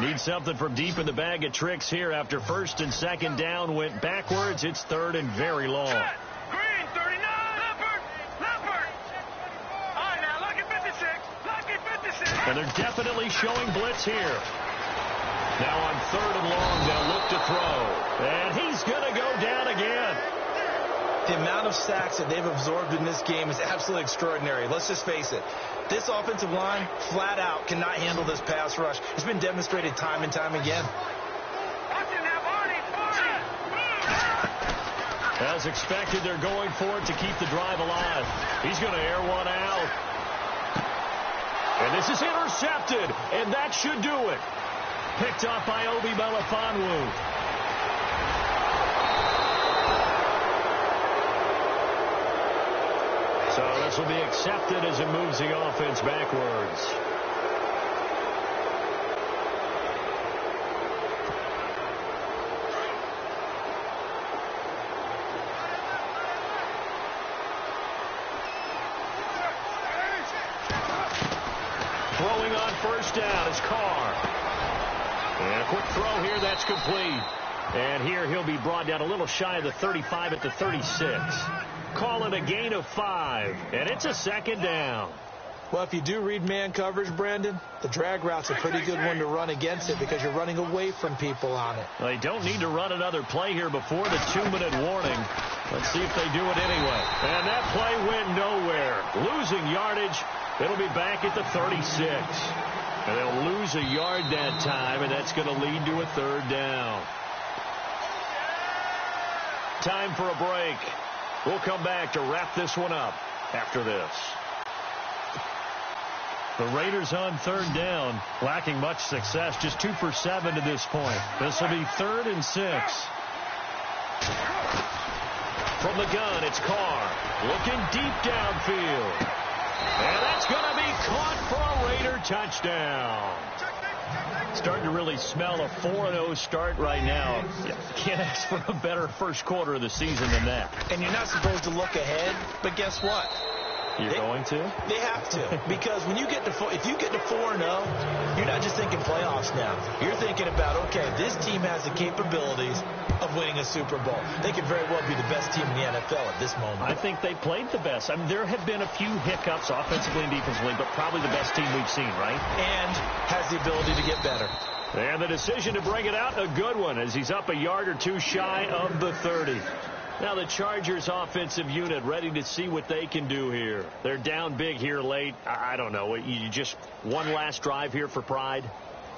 Need something from deep in the bag of tricks here after first and second down went backwards. It's third and very long. Green, 39. Leopard. All right, now, lucky 56. Lucky 56. And they're definitely showing blitz here. Now on third and long, they'll look to throw. And he's going to go down again. The amount of sacks that they've absorbed in this game is absolutely extraordinary. Let's just face it. This offensive line, flat out, cannot handle this pass rush. It's been demonstrated time and time again. As expected, they're going for it to keep the drive alive. He's going to air one out. And this is intercepted, and that should do it. Picked off by Obi Melifonwu. So this will be accepted as it moves the offense backwards. Throwing on first down is Carr. And a quick throw here, that's complete. And here he'll be brought down a little shy of the 35 at the 36. Call it a gain of 5, and it's a second down. Well, if you do read man coverage, Brandon, the drag route's a pretty good one to run against it because you're running away from people on it. They don't need to run another play here before the 2-minute warning. Let's see if they do it anyway. And that play went nowhere. Losing yardage. It'll be back at the 36. And they'll lose a yard that time, and that's going to lead to a third down. Time for a break. We'll come back to wrap this one up after this. The Raiders on third down, lacking much success, just 2 for 7 to this point. This will be 3rd and 6. From the gun, it's Carr, looking deep downfield. And that's going to be caught for a Raider touchdown. Starting to really smell a 4-0 start right now. You can't ask for a better first quarter of the season than that. And you're not supposed to look ahead, but guess what? You're going to? They have to. Because when you get to if you get to 4-0, you're not just thinking playoffs now. You're thinking about, okay, this team has the capabilities of winning a Super Bowl. They could very well be the best team in the NFL at this moment. I think they played the best. I mean, there have been a few hiccups offensively and defensively, but probably the best team we've seen, right? And has the ability to get better. And the decision to bring it out, a good one, as he's up a yard or two shy of the 30. Now the Chargers offensive unit ready to see what they can do here. They're down big here late. I don't know. You just one last drive here for pride?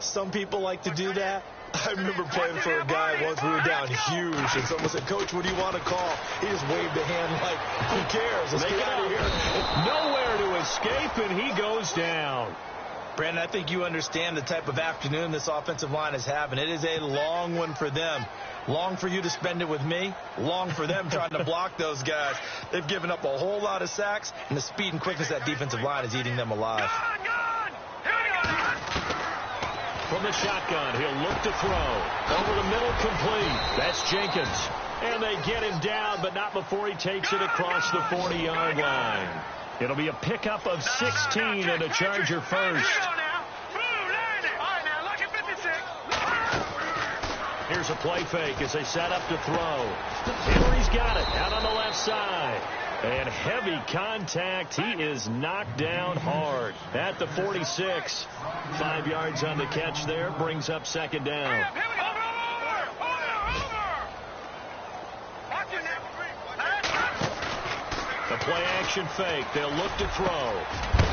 Some people like to do that. I remember playing for a guy once. We were down huge, and someone said, "Coach, what do you want to call?" He just waved a hand like, "Who cares? Let's get out of here." Nowhere to escape, and he goes down. Brandon, I think you understand the type of afternoon this offensive line is having. It is a long one for them. Long for you to spend it with me. Long for them trying to block those guys. They've given up a whole lot of sacks, and the speed and quickness of that defensive line is eating them alive. From the shotgun, he'll look to throw. Over the middle, complete. That's Jenkins. And they get him down, but not before he takes it across the 40-yard line. It'll be a pickup of 16 and a Charger first. Here's a play fake as they set up to throw. Henry's got it out on the left side. And heavy contact. He is knocked down hard at the 46. 5 yards on the catch there. Brings up second down. The play action fake. They'll look to throw.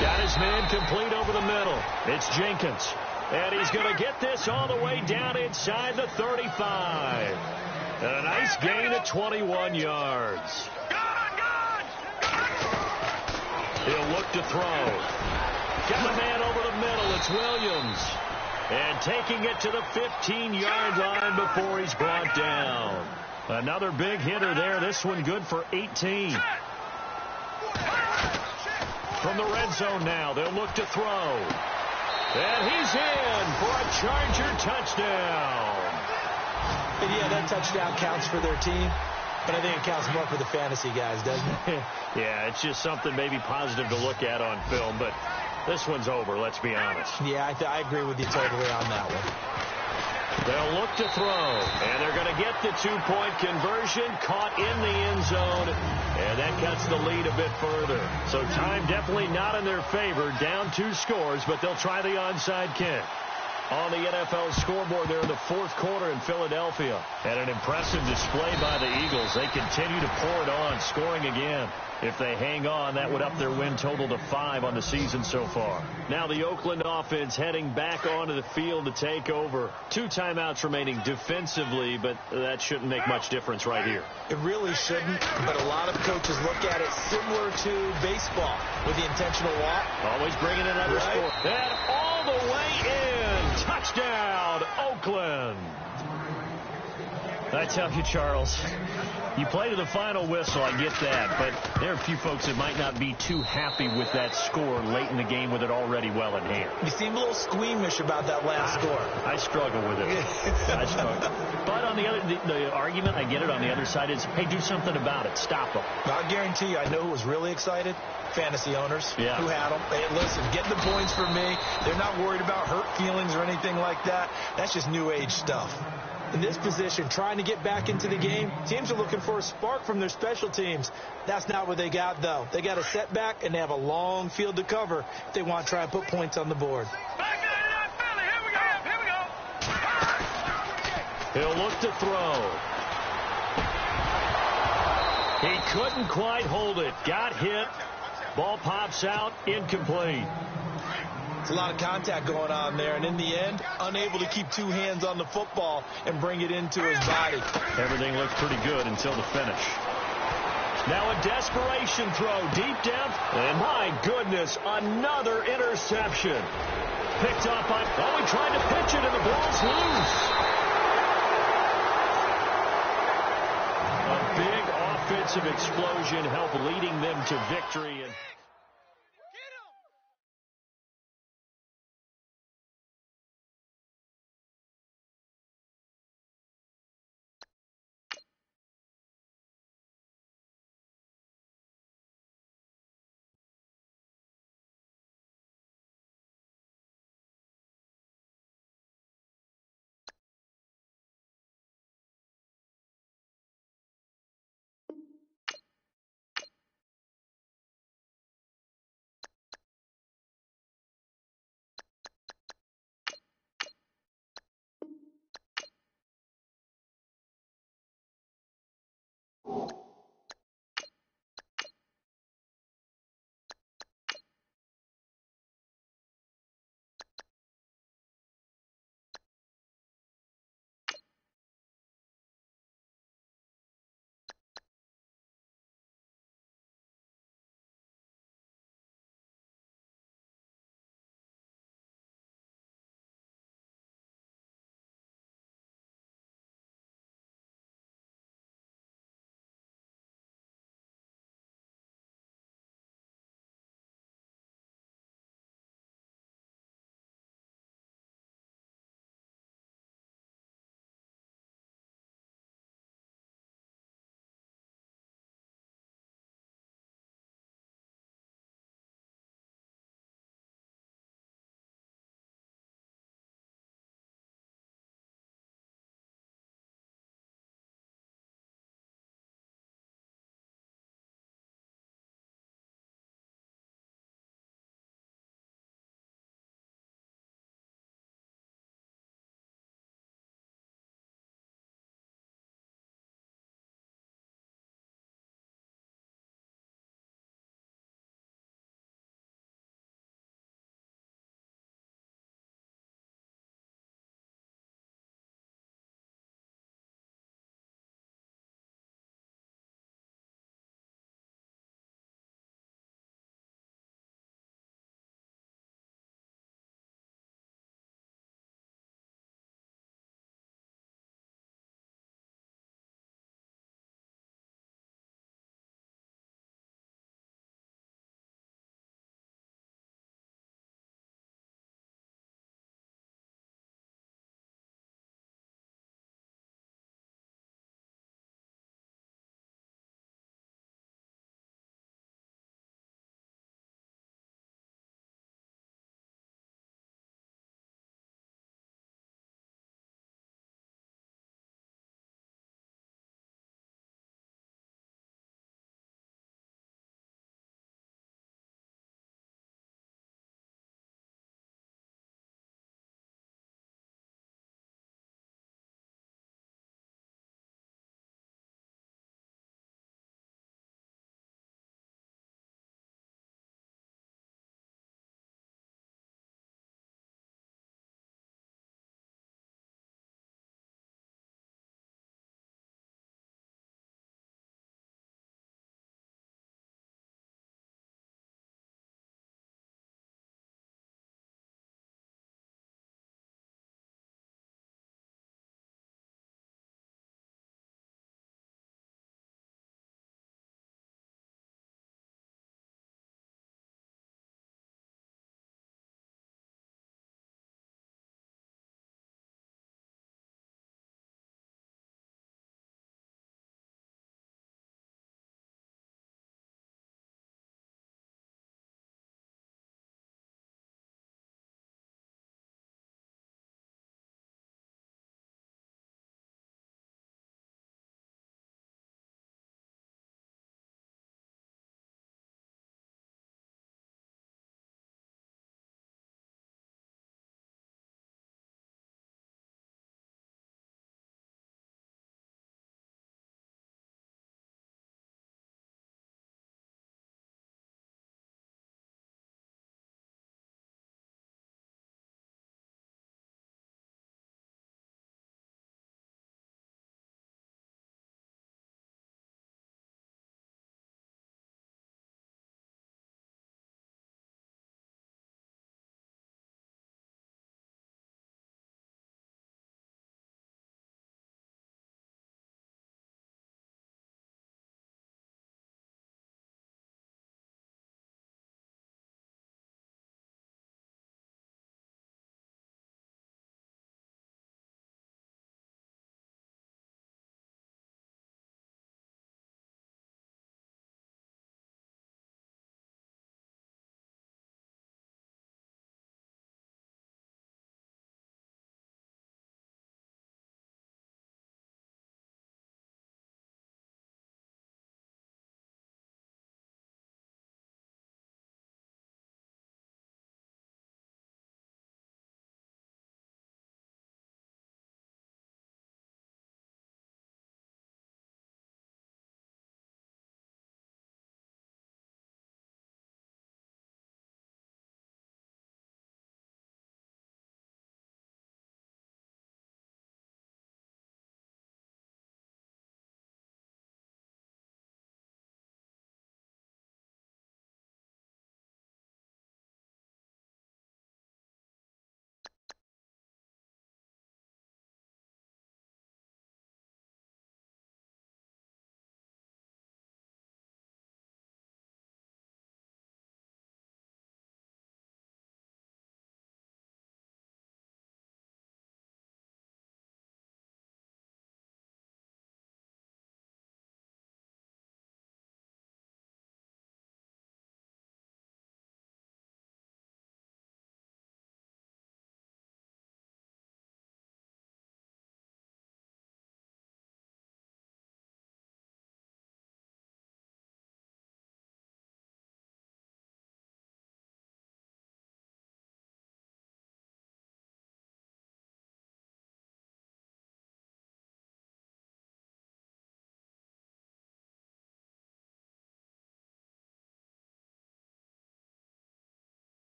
Got his man complete over the middle. It's Jenkins. And he's going to get this all the way down inside the 35. And a nice gain of 21 yards. He'll look to throw. Got a man over the middle. It's Williams. And taking it to the 15-yard line before he's brought down. Another big hitter there. This one good for 18. From the red zone now, they'll look to throw. And he's in for a Charger touchdown. And yeah, that touchdown counts for their team. But I think it counts more for the fantasy guys, doesn't it? Yeah, it's just something maybe positive to look at on film. But this one's over, let's be honest. Yeah, I agree with you totally on that one. They'll look to throw. And they're going to get the two-point conversion. Caught in the end zone. And that cuts the lead a bit further. So time definitely not in their favor. Down 2 scores, but they'll try the onside kick. On the NFL scoreboard there in the fourth quarter in Philadelphia. And an impressive display by the Eagles. They continue to pour it on, scoring again. If they hang on, that would up their win total to 5 on the season so far. Now the Oakland offense heading back onto the field to take over. 2 timeouts remaining defensively, but that shouldn't make much difference right here. It really shouldn't, but a lot of coaches look at it similar to baseball with the intentional walk. Always bringing another score. And all the way in. Touchdown, Oakland. I tell you, Charles, you play to the final whistle, I get that, but there are a few folks that might not be too happy with that score late in the game with it already well in hand. You seem a little squeamish about that last score. I struggle with it. I struggle. But on the argument, I get it, on the other side is, hey, do something about it. Stop them. I guarantee you, I know who was really excited. Fantasy owners who had them. Hey, listen, get the points for me. They're not worried about hurt feelings or anything like that. That's just new age stuff. In this position, trying to get back into the game, teams are looking for a spark from their special teams. That's not what they got, though. They got a setback, and they have a long field to cover if they want to try and put points on the board. He'll look to throw. He couldn't quite hold it. Got hit. Ball pops out, incomplete. It's a lot of contact going on there, and in the end, unable to keep 2 hands on the football and bring it into his body. Everything looked pretty good until the finish. Now a desperation throw deep down, and my goodness, another interception. Picked up on, he tried to pitch it, and the ball's loose. A big offensive explosion helped leading them to victory.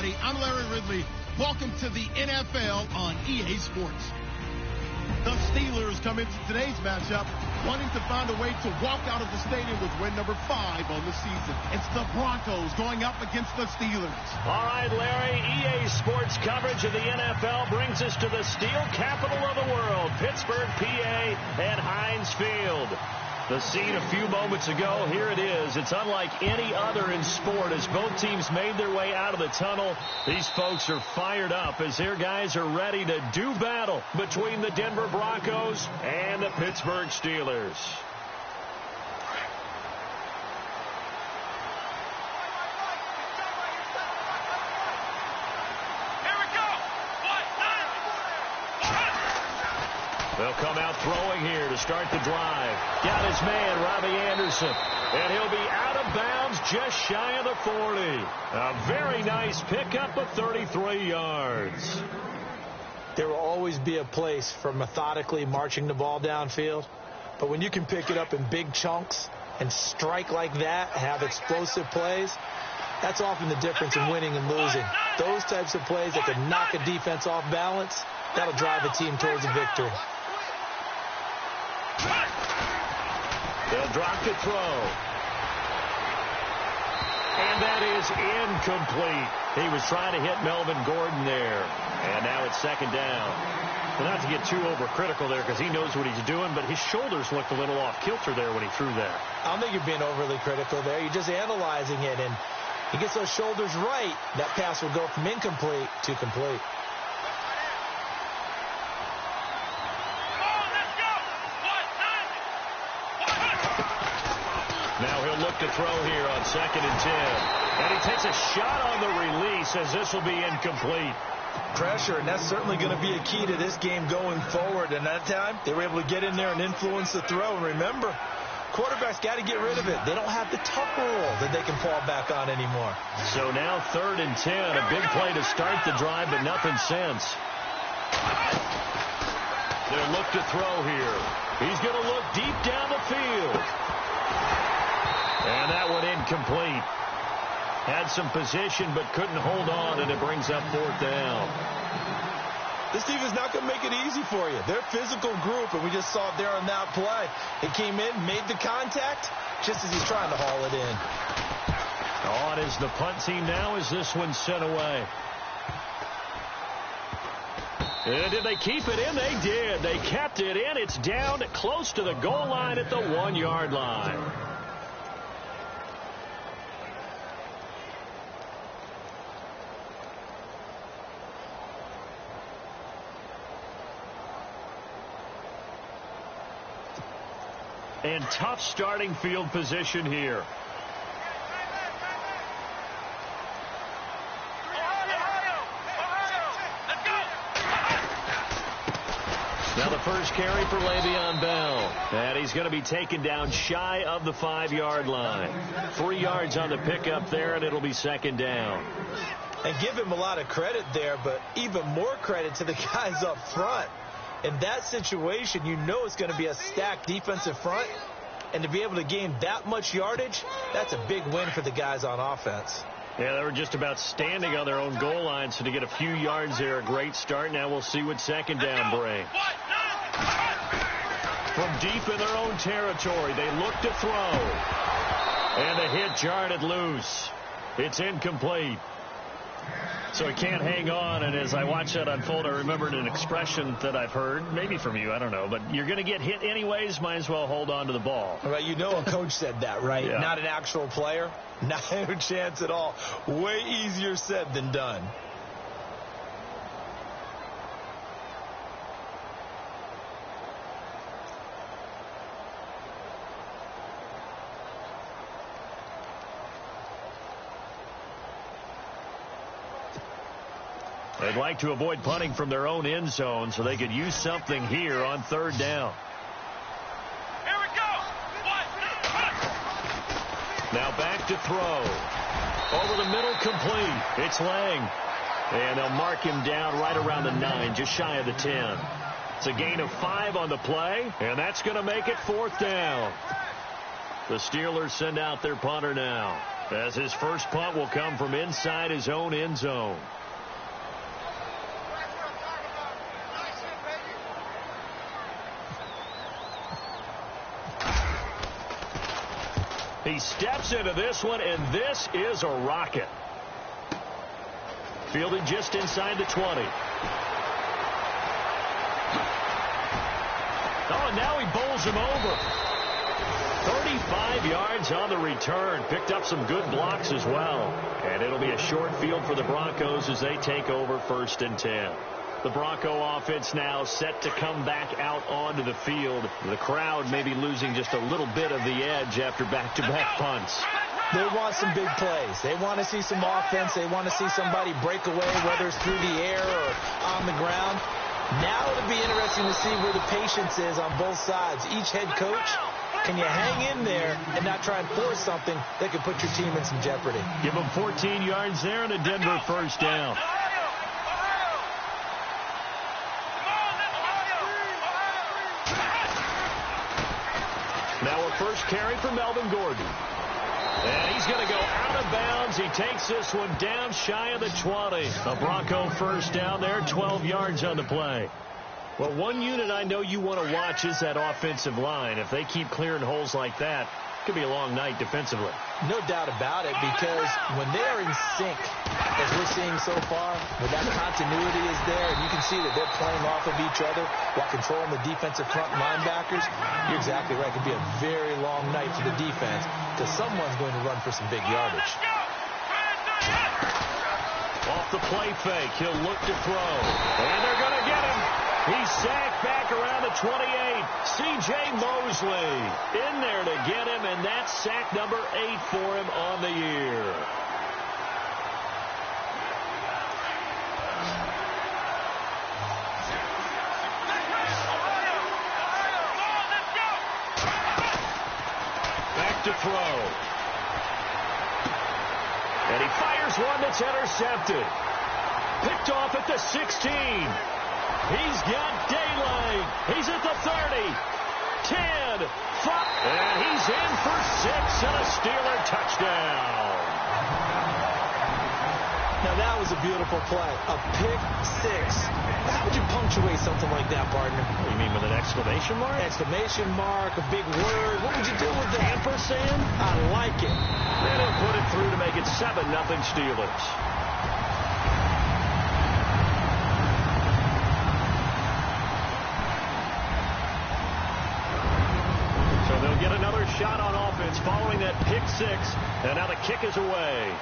everybody. I'm Larry Ridley. Welcome to the NFL on EA Sports. The Steelers come into today's matchup wanting to find a way to walk out of the stadium with win number 5 on the season. It's the Broncos going up against the Steelers. All right, Larry, EA Sports coverage of the NFL brings us to the steel capital of the world, Pittsburgh, PA, and Heinz Field. The scene a few moments ago, here it is. It's unlike any other in sport as both teams made their way out of the tunnel. These folks are fired up as their guys are ready to do battle between the Denver Broncos and the Pittsburgh Steelers. They'll come out throwing here to start the drive. Got his man, Robbie Anderson. And he'll be out of bounds just shy of the 40. A very nice pickup of 33 yards. There will always be a place for methodically marching the ball downfield. But when you can pick it up in big chunks and strike like that, have explosive plays, that's often the difference in winning and losing. Those types of plays that can knock a defense off balance, that'll drive a team towards a victory. They'll drop to throw. And that is incomplete. He was trying to hit Melvin Gordon there. And now it's second down. Well, not to get too overcritical there because he knows what he's doing, but his shoulders looked a little off kilter there when he threw that. I don't think you're being overly critical there. You're just analyzing it, and he gets those shoulders right. That pass will go from incomplete to complete. Now he'll look to throw here on 2nd and 10. And he takes a shot on the release as this will be incomplete. Pressure, and that's certainly going to be a key to this game going forward. And that time, they were able to get in there and influence the throw. And remember, quarterbacks got to get rid of it. They don't have the tuck rule that they can fall back on anymore. So now 3rd and 10. A big play to start the drive, but nothing since. They'll look to throw here. He's going to look deep down the field. And that one incomplete. Had some position but couldn't hold on, and it brings up 4th down. This team is not going to make it easy for you. They're a physical group, and we just saw it there on that play. He came in, made the contact, just as he's trying to haul it in. On is the punt team now as this one's sent away. And did they keep it in? They did. They kept it in. It's down close to the goal line at the 1-yard line. And tough starting field position here. Now the first carry for Le'Veon Bell. And he's going to be taken down shy of the 5-yard line. 3 yards on the pickup there, and it'll be 2nd down. And give him a lot of credit there, but even more credit to the guys up front. In that situation, you know it's going to be a stacked defensive front. And to be able to gain that much yardage, that's a big win for the guys on offense. Yeah, they were just about standing on their own goal line, so to get a few yards there, a great start. Now we'll see what 2nd down brings. From deep in their own territory, they look to throw. And the hit jarred it loose. It's incomplete. So he can't hang on, and as I watch that unfold, I remembered an expression that I've heard, maybe from you, I don't know, but you're going to get hit anyways, might as well hold on to the ball. Right, you know a coach said that, right? Yeah. Not an actual player. Not a chance at all. Way easier said than done. They'd like to avoid punting from their own end zone so they could use something here on 3rd down. Here we go. Now back to throw. Over the middle, complete. It's Lang. And they'll mark him down right around the 9, just shy of the 10. It's a gain of 5 on the play, and that's going to make it 4th down. The Steelers send out their punter now. as his first punt will come from inside his own end zone. He steps into this one, and this is a rocket. Fielded just inside the 20. Oh, and now he bowls him over. 35 yards on the return. Picked up some good blocks as well. And it'll be a short field for the Broncos as they take over 1st and 10. The Bronco offense now set to come back out onto the field. The crowd may be losing just a little bit of the edge after back-to-back punts. They want some big plays. They want to see some offense. They want to see somebody break away, whether it's through the air or on the ground. Now it'll be interesting to see where the patience is on both sides. Each head coach, can you hang in there and not try and force something that could put your team in some jeopardy? Give them 14 yards there and a Denver first down. Now a first carry for Melvin Gordon. And he's going to go out of bounds. He takes this one down shy of the 20. A Bronco first down there, 12 yards on the play. Well, one unit I know you want to watch is that offensive line. If they keep clearing holes like that, it could be a long night defensively. No doubt about it, because when they are in sync, as we're seeing so far, where that continuity is there, and you can see that they're playing off of each other while controlling the defensive front linebackers, you're exactly right. It could be a very long night for the defense, because someone's going to run for some big yardage. Off the play fake, he'll look to throw. And they're going to get him. He's sacked back around the 28. C.J. Mosley in there to get him, and that's sack number 8 for him on the year. Back to throw. And he fires one that's intercepted. Picked off at the 16. He's got daylight. He's at the 30. 10. 5. And he's in for 6 and a Steeler touchdown. Now that was a beautiful play. A pick 6. How would you punctuate something like that, partner? What do you mean, with an exclamation mark? Exclamation mark, a big word. What would you do with that? Ampersand? I like it. And he'll put it through to make it 7-0 Steelers. So they'll get another shot on offense following that pick 6. And now the kick is away.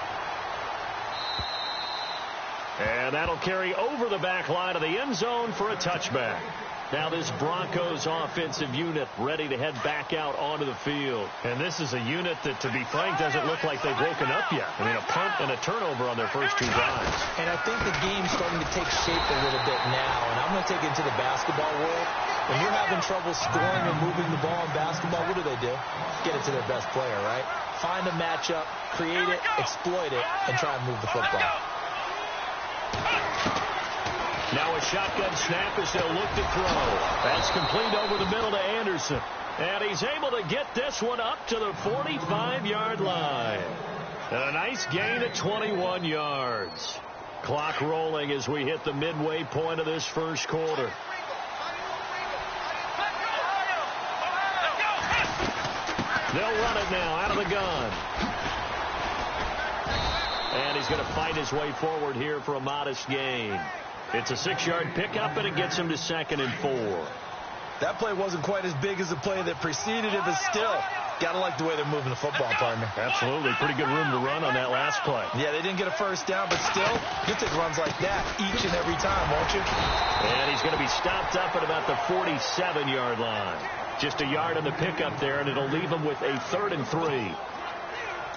And that'll carry over the back line of the end zone for a touchback. Now this Broncos offensive unit ready to head back out onto the field. And this is a unit that, to be frank, doesn't look like they've woken up yet. I mean, a punt and a turnover on their first 2 drives. And I think the game's starting to take shape a little bit now. And I'm going to take it into the basketball world. When you're having trouble scoring or moving the ball in basketball, what do? Get it to their best player, right? Find a matchup, create it, exploit it, and try and move the football. Now a shotgun snap as they'll look to throw. That's complete over the middle to Anderson. And he's able to get this one up to the 45-yard line. And a nice gain of 21 yards. Clock rolling as we hit the midway point of this first quarter. They'll run it now out of the gun. And he's going to fight his way forward here for a modest gain. It's a 6-yard pickup, and it gets him to 2nd and 4. That play wasn't quite as big as the play that preceded it, but still, got to like the way they're moving the football, partner. Absolutely. Pretty good room to run on that last play. Yeah, they didn't get a first down, but still, you'll take runs like that each and every time, won't you? And he's going to be stopped up at about the 47-yard line. Just a yard on the pickup there, and it'll leave him with a 3rd and 3.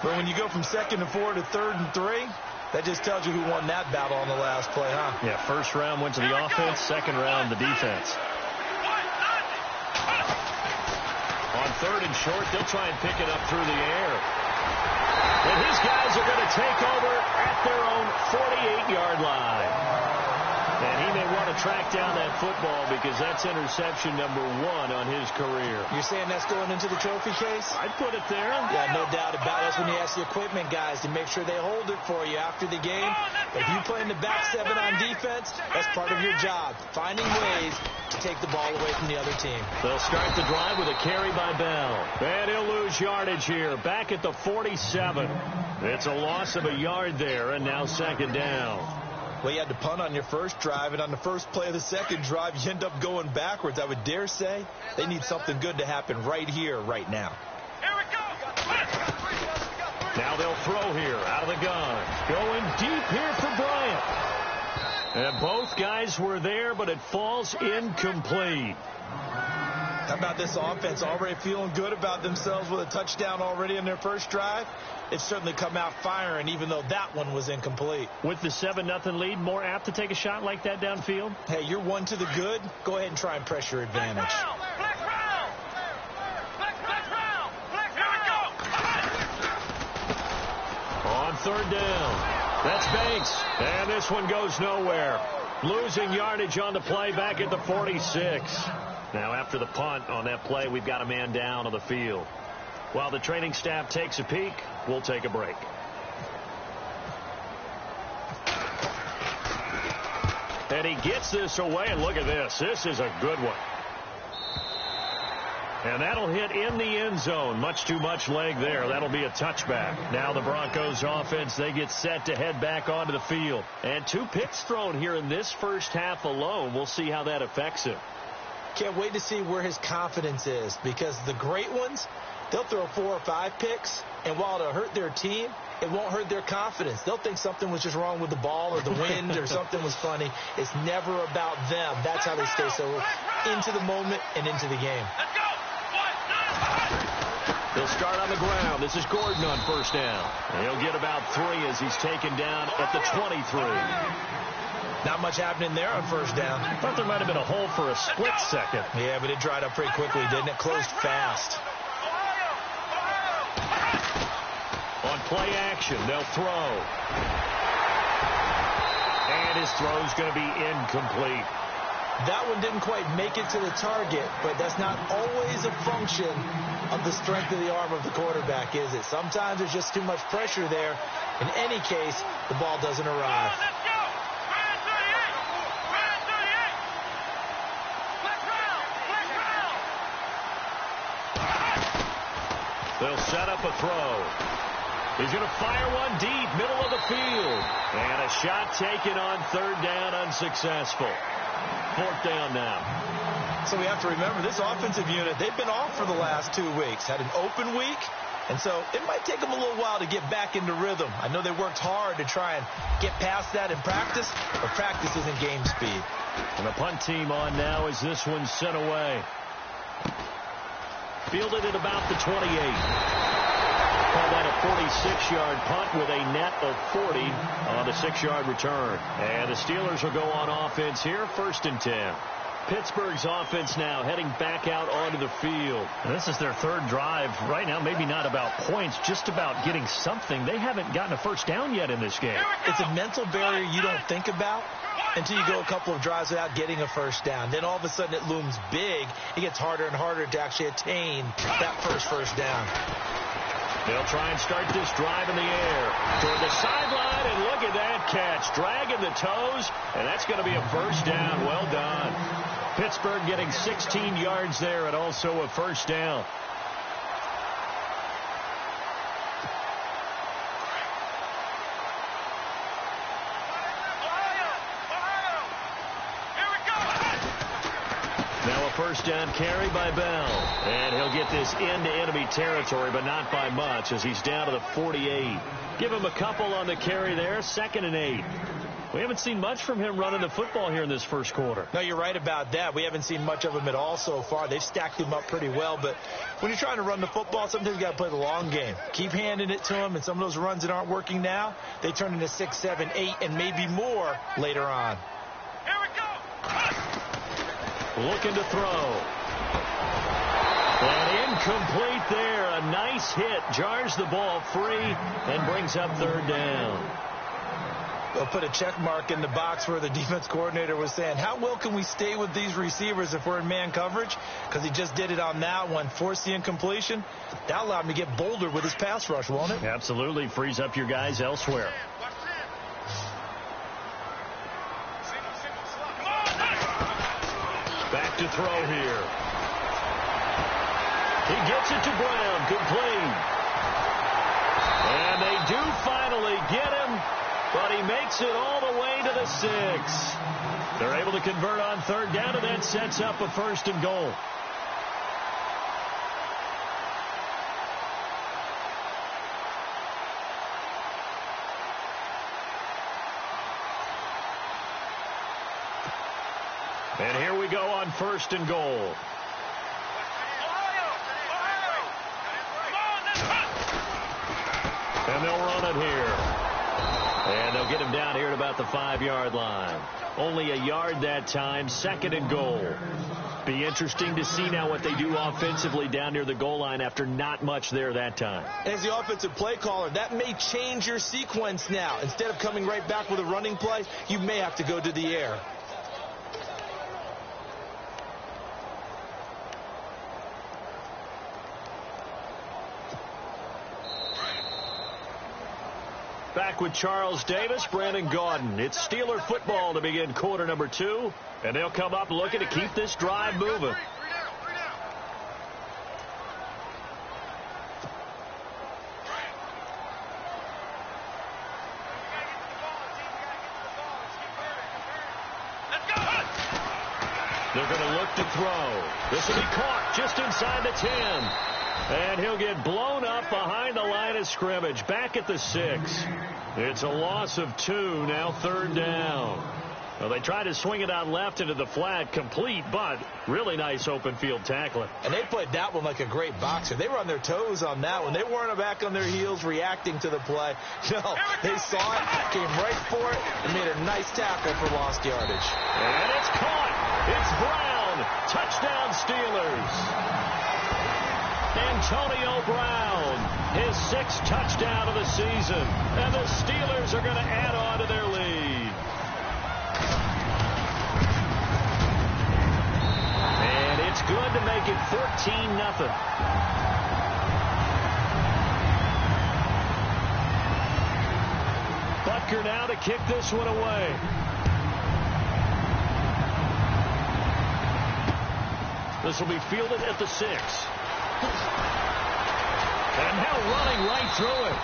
But when you go from 2nd and 4 to 3rd and 3, that just tells you who won that battle on the last play, huh? Yeah, first round went to the offense, second round the defense. On 3rd and short, they'll try and pick it up through the air. And his guys are going to take over at their own 48-yard line. And he may want to track down that football because that's interception number 1 on his career. You're saying that's going into the trophy case? I'd put it there. Yeah, no doubt about it. That's when you ask the equipment guys to make sure they hold it for you after the game. If you play in the back 7 on defense, that's part of your job, finding ways to take the ball away from the other team. They'll start the drive with a carry by Bell. And he'll lose yardage here, back at the 47. It's a loss of a yard there, and now second down. Well, you had to punt on your first drive, and on the first play of the second drive, you end up going backwards. I would dare say they need something good to happen right here, right now. Here we go. Now they'll throw here out of the gun. Going deep here for Bryant. And both guys were there, but it falls incomplete. How about this offense already feeling good about themselves with a touchdown already in their first drive? They've certainly come out firing, even though that one was incomplete. With the 7-0 lead, more apt to take a shot like that downfield? Hey, you're 1 to the good. Go ahead and try and press your advantage. Flex round. Flex round. Here we go. On third down. That's Banks. And this one goes nowhere. Losing yardage on the play back at the 46. Now after the punt on that play, we've got a man down on the field. While the training staff takes a peek, we'll take a break. And he gets this away, and look at this. This is a good one. And that'll hit in the end zone. Much too much leg there. That'll be a touchback. Now the Broncos offense, they get set to head back onto the field. And 2 picks thrown here in this first half alone. We'll see how that affects him. Can't wait to see where his confidence is, because the great ones, they'll throw 4 or 5 picks, and while it'll hurt their team, it won't hurt their confidence. They'll think something was just wrong with the ball or the wind or something was funny. It's never about them. That's how they stay so into the moment and into the game. Let's go. They'll start on the ground. This is Gordon on first down. And he'll get about 3 as he's taken down at the 23. Not much happening there on first down. I thought there might have been a hole for a split second. Yeah, but it dried up pretty quickly, didn't it? Closed fast. On play action, they'll throw. And his throw's going to be incomplete. That one didn't quite make it to the target, but that's not always a function of the strength of the arm of the quarterback, is it? Sometimes there's just too much pressure there. In any case, the ball doesn't arrive. Let's go. Ryan 38. Ryan 38. Flex round. They'll set up a throw. He's going to fire one deep, middle of the field. And a shot taken on third down, unsuccessful. Fourth down now. So we have to remember, this offensive unit, they've been off for the last 2 weeks. Had an open week, and so it might take them a little while to get back into rhythm. I know they worked hard to try and get past that in practice, but practice isn't game speed. And the punt team on now as this one's sent away. Fielded at about the 28. Call that a 46-yard punt with a net of 40 on the 6-yard return. And the Steelers will go on offense here, 1st and 10. Pittsburgh's offense now heading back out onto the field. And this is their 3rd drive. Right now, maybe not about points, just about getting something. They haven't gotten a first down yet in this game. It's a mental barrier you don't think about until you go a couple of drives without getting a first down. Then all of a sudden it looms big. It gets harder and harder to actually attain that first down. They'll try and start this drive in the air toward the sideline, and look at that catch. Dragging the toes, and that's going to be a first down. Well done. Pittsburgh getting 16 yards there and also a first down. Now a first down carry by Bell. And he'll get this into enemy territory, but not by much as he's down to the 48. Give him a couple on the carry there, 2nd and 8. We haven't seen much from him running the football here in this first quarter. No, you're right about that. We haven't seen much of him at all so far. They've stacked him up pretty well, but when you're trying to run the football, sometimes you got to play the long game. Keep handing it to him, and some of those runs that aren't working now, they turn into 6, 7, 8, and maybe more later on. Here we go. Looking to throw. And incomplete there. A nice hit. Jars the ball free and brings up 3rd down. They'll put a check mark in the box where the defense coordinator was saying, how well can we stay with these receivers if we're in man coverage? Because he just did it on that one, forced the incompletion. That allowed him to get bolder with his pass rush, won't it? Absolutely. Frees up your guys elsewhere. Back to throw here. He gets it to Brown, complete. And they do finally get him, but he makes it all the way to the 6. They're able to convert on third down, and that sets up a 1st and goal. And here we go on 1st and goal. And they'll run it here. And they'll get him down here at about the 5-yard line. Only a yard that time, 2nd and goal. Be interesting to see now what they do offensively down near the goal line after not much there that time. As the offensive play caller, that may change your sequence now. Instead of coming right back with a running play, you may have to go to the air. Back with Charles Davis, Brandon Gaudin. It's Steeler football to begin quarter number 2. And they'll come up looking to keep this drive moving. They're going to look to throw. This will be caught just inside the 10. And he'll get blown up behind the line of scrimmage. Back at the 6. It's a loss of 2. Now 3rd down. Well, they tried to swing it out left into the flat. Complete, but really nice open field tackling. And they played that one like a great boxer. They were on their toes on that one. They weren't back on their heels reacting to the play. No, they saw it, came right for it, and made a nice tackle for lost yardage. And it's caught. It's Brown. Touchdown Steelers. Antonio Brown, his 6th touchdown of the season. And the Steelers are going to add on to their lead. And it's good to make it 14-0. Butker now to kick this one away. This will be fielded at the 6. And now running right through it.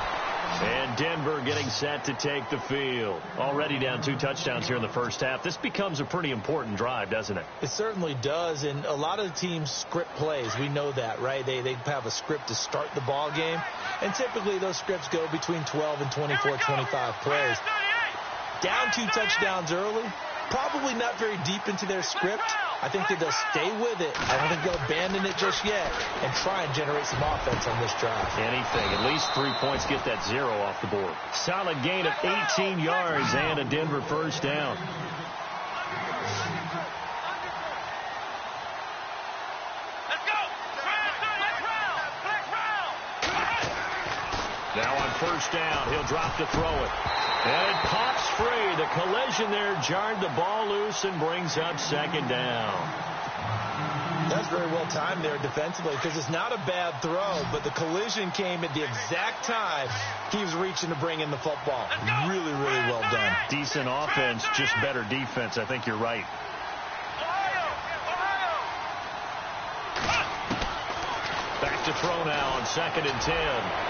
And Denver getting set to take the field. Already down 2 touchdowns here in the first half. This becomes a pretty important drive, doesn't it? It certainly does. And a lot of the teams script plays. We know that, right? They have a script to start the ball game. And typically those scripts go between 12 and 24, 25 plays. Down 2 touchdowns early. Probably not very deep into their script. I think that they'll stay with it. I don't think they'll abandon it just yet and try and generate some offense on this drive. Anything. At least 3 points, get that 0 off the board. Solid gain of 18 yards and a Denver 1st down. Let's go. Now on 1st down, he'll drop to throw it. And it pops free. The collision there jarred the ball loose and brings up 2nd down. That's very well timed there defensively because it's not a bad throw, but the collision came at the exact time he was reaching to bring in the football. Really, really well done. Decent offense, just better defense. I think you're right. Back to throw now on 2nd and 10.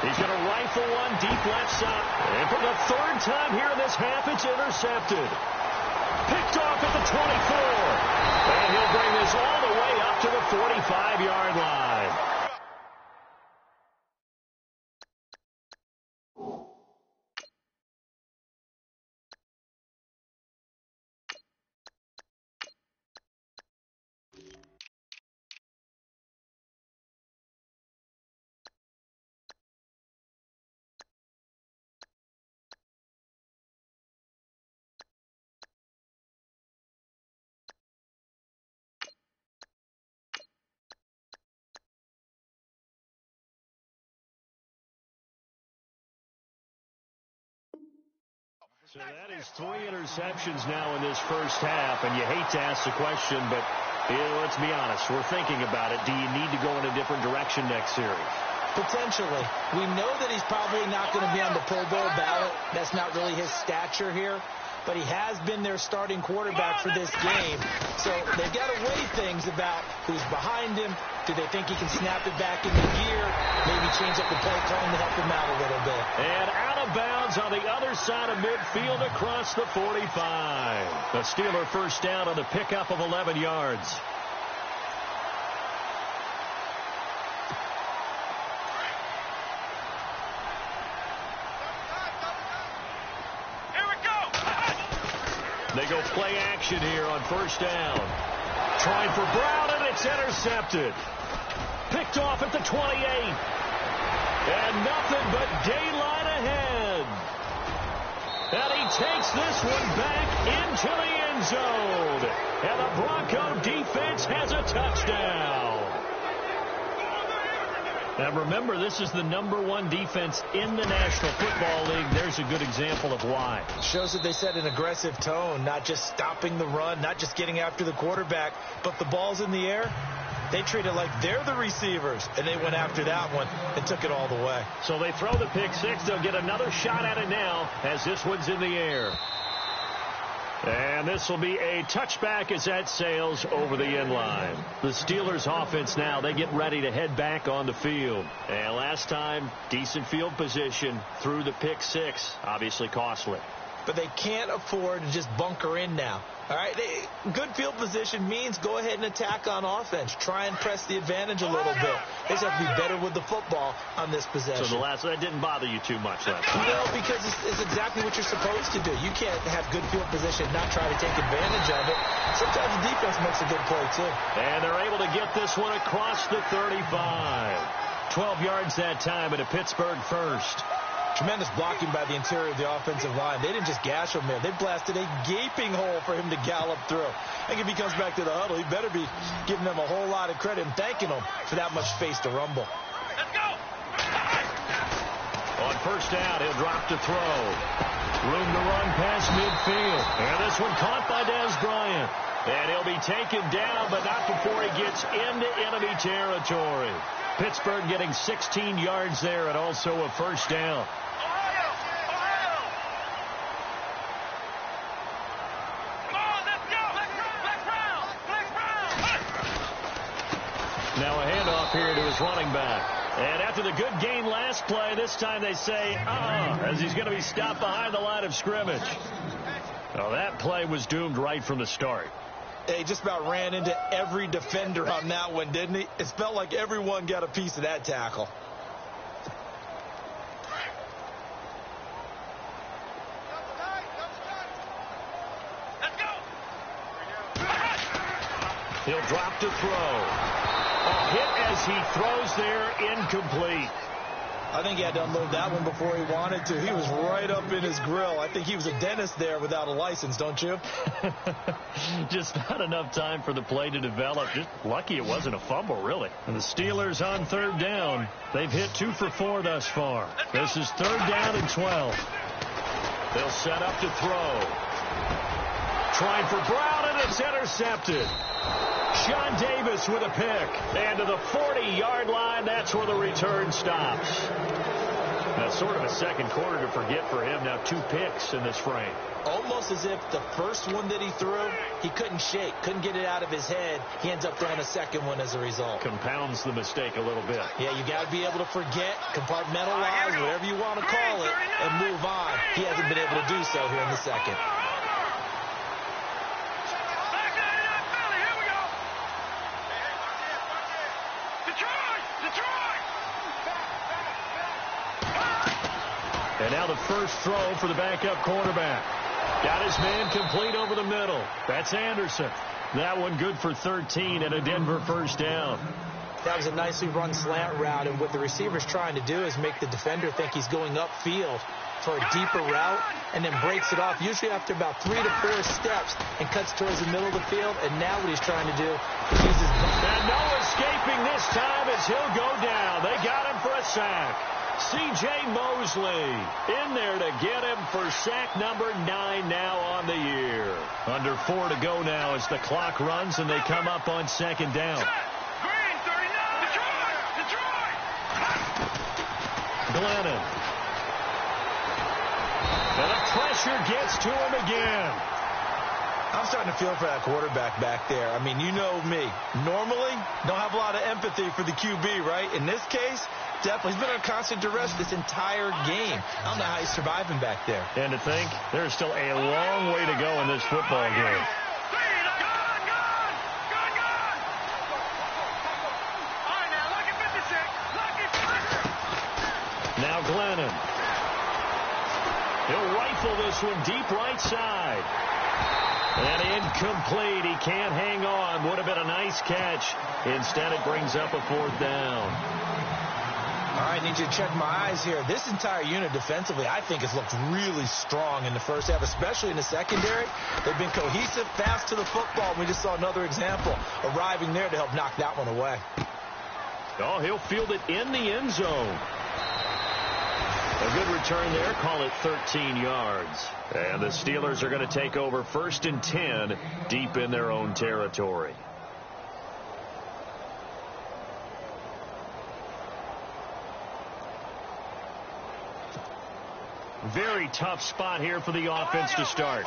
He's going to rifle one deep left side. And for the 3rd time here in this half, it's intercepted. Picked off at the 24. And he'll bring this all the way up to the 45-yard line. So that is 3 interceptions now in this first half, and you hate to ask the question, but let's be honest, we're thinking about it. Do you need to go in a different direction next series? Potentially. We know that he's probably not going to be on the Pro Bowl ballot. That's not really his stature here. But he has been their starting quarterback for this game. So they've got to weigh things about who's behind him. Do they think he can snap it back into gear? Maybe change up the play calling to help him out a little bit. And out of bounds on the other side of midfield across the 45. The Steeler first down on the pickup of 11 yards. They go play action here on first down. Trying for Brown, and it's intercepted. Picked off at the 28. And nothing but daylight ahead. And he takes this one back into the end zone. And the Bronco defense has a touchdown. Now remember, this is the #1 defense in the National Football League. There's a good example of why. Shows that they set an aggressive tone, not just stopping the run, not just getting after the quarterback, but the ball's in the air. They treat it like they're the receivers, and they went after that one and took it all the way. So they throw the pick six. They'll get another shot at it now as this one's in the air. And this will be a touchback as that sails over the end line. The Steelers offense now, they get ready to head back on the field. And last time, decent field position through the pick six, obviously costly. But they can't afford to just bunker in now. All right, good field position means go ahead and attack on offense. Try and press the advantage a little bit. They just have to be better with the football on this possession. So that didn't bother you too much last time? No, because it's exactly what you're supposed to do. You can't have good field position and not try to take advantage of it. Sometimes the defense makes a good play, too. And they're able to get this one across the 35. 12 yards that time at a Pittsburgh first. Tremendous blocking by the interior of the offensive line. They didn't just gash him there. They blasted a gaping hole for him to gallop through. I think if he comes back to the huddle, he better be giving them a whole lot of credit and thanking them for that much space to rumble. Let's go! On first down, he'll drop to throw. Room to run past midfield. And this one caught by Dez Bryant. And he'll be taken down, but not before he gets into enemy territory. Pittsburgh getting 16 yards there and also a first down. Now a handoff here to his running back. And after the good gain last play, this time they say, as he's going to be stopped behind the line of scrimmage. Well, that play was doomed right from the start. He just about ran into every defender on that one, didn't he? It felt like everyone got a piece of that tackle. Let's go! He'll drop to throw. A hit as he throws there, incomplete. I think he had to unload that one before he wanted to. He was right up in his grill. I think he was a dentist there without a license, don't you? Just not enough time for the play to develop. Just lucky it wasn't a fumble, really. And the Steelers on third down. They've hit 2 for 4 thus far. This is third down and 12. They'll set up to throw. Trying for Brown, and it's intercepted. Sean Davis with a pick. And to the 40-yard line, that's where the return stops. Now, sort of a second quarter to forget for him. Now 2 picks in this frame. Almost as if the first one that he threw, he couldn't shake, couldn't get it out of his head. He ends up throwing a second one as a result. Compounds the mistake a little bit. Yeah, you got to be able to forget, compartmentalize, whatever you want to call it, and move on. He hasn't been able to do so here in the second. And now the first throw for the backup quarterback. Got his man complete over the middle. That's Anderson. That one good for 13 and a Denver first down. That was a nicely run slant route, and what the receiver's trying to do is make the defender think he's going upfield for a deeper route and then breaks it off, usually after about 3 to 4 steps, and cuts towards the middle of the field. And now what he's trying to do is use his... And no escaping this time as he'll go down. They got him for a sack. C.J. Mosley in there to get him for sack number 9 now on the year. Under 4 to go now as the clock runs and they come up on second down. Green, 39. Detroit. Glennon. And the pressure gets to him again. I'm starting to feel for that quarterback back there. I mean, you know me. Normally, don't have a lot of empathy for the QB, right? In this case, definitely. He's been under constant duress this entire game. I don't know how he's surviving back there. And to think, there's still a long way to go in this football game. Now Glennon. He'll rifle this one deep right side. And incomplete. He can't hang on. Would have been a nice catch. Instead, it brings up a 4th down. All right, need you to check my eyes here. This entire unit defensively, I think, has looked really strong in the first half, especially in the secondary. They've been cohesive, fast to the football. We just saw another example arriving there to help knock that one away. Oh, he'll field it in the end zone. A good return there. Call it 13 yards. And the Steelers are going to take over 1st and 10 deep in their own territory. Very tough spot here for the offense to start.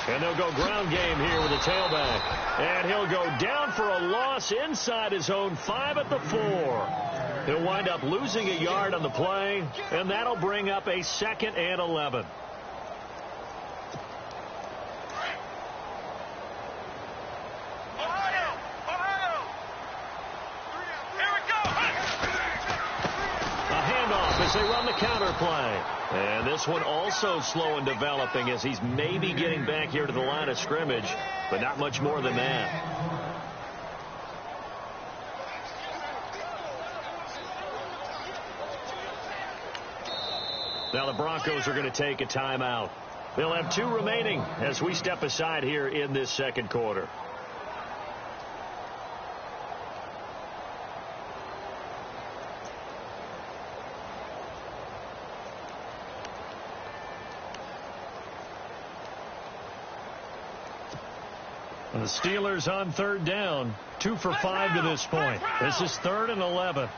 And they'll go ground game here with a tailback. And he'll go down for a loss inside his own 5 at the 4. He'll wind up losing a yard on the play, and that'll bring up a 2nd and 11. As they run the counter play. And this one also slow in developing as he's maybe getting back here to the line of scrimmage, but not much more than that. Now the Broncos are going to take a timeout. They'll have 2 remaining as we step aside here in this second quarter. The Steelers on 3rd down, 2 for 5 to this point. This is 3rd and 11.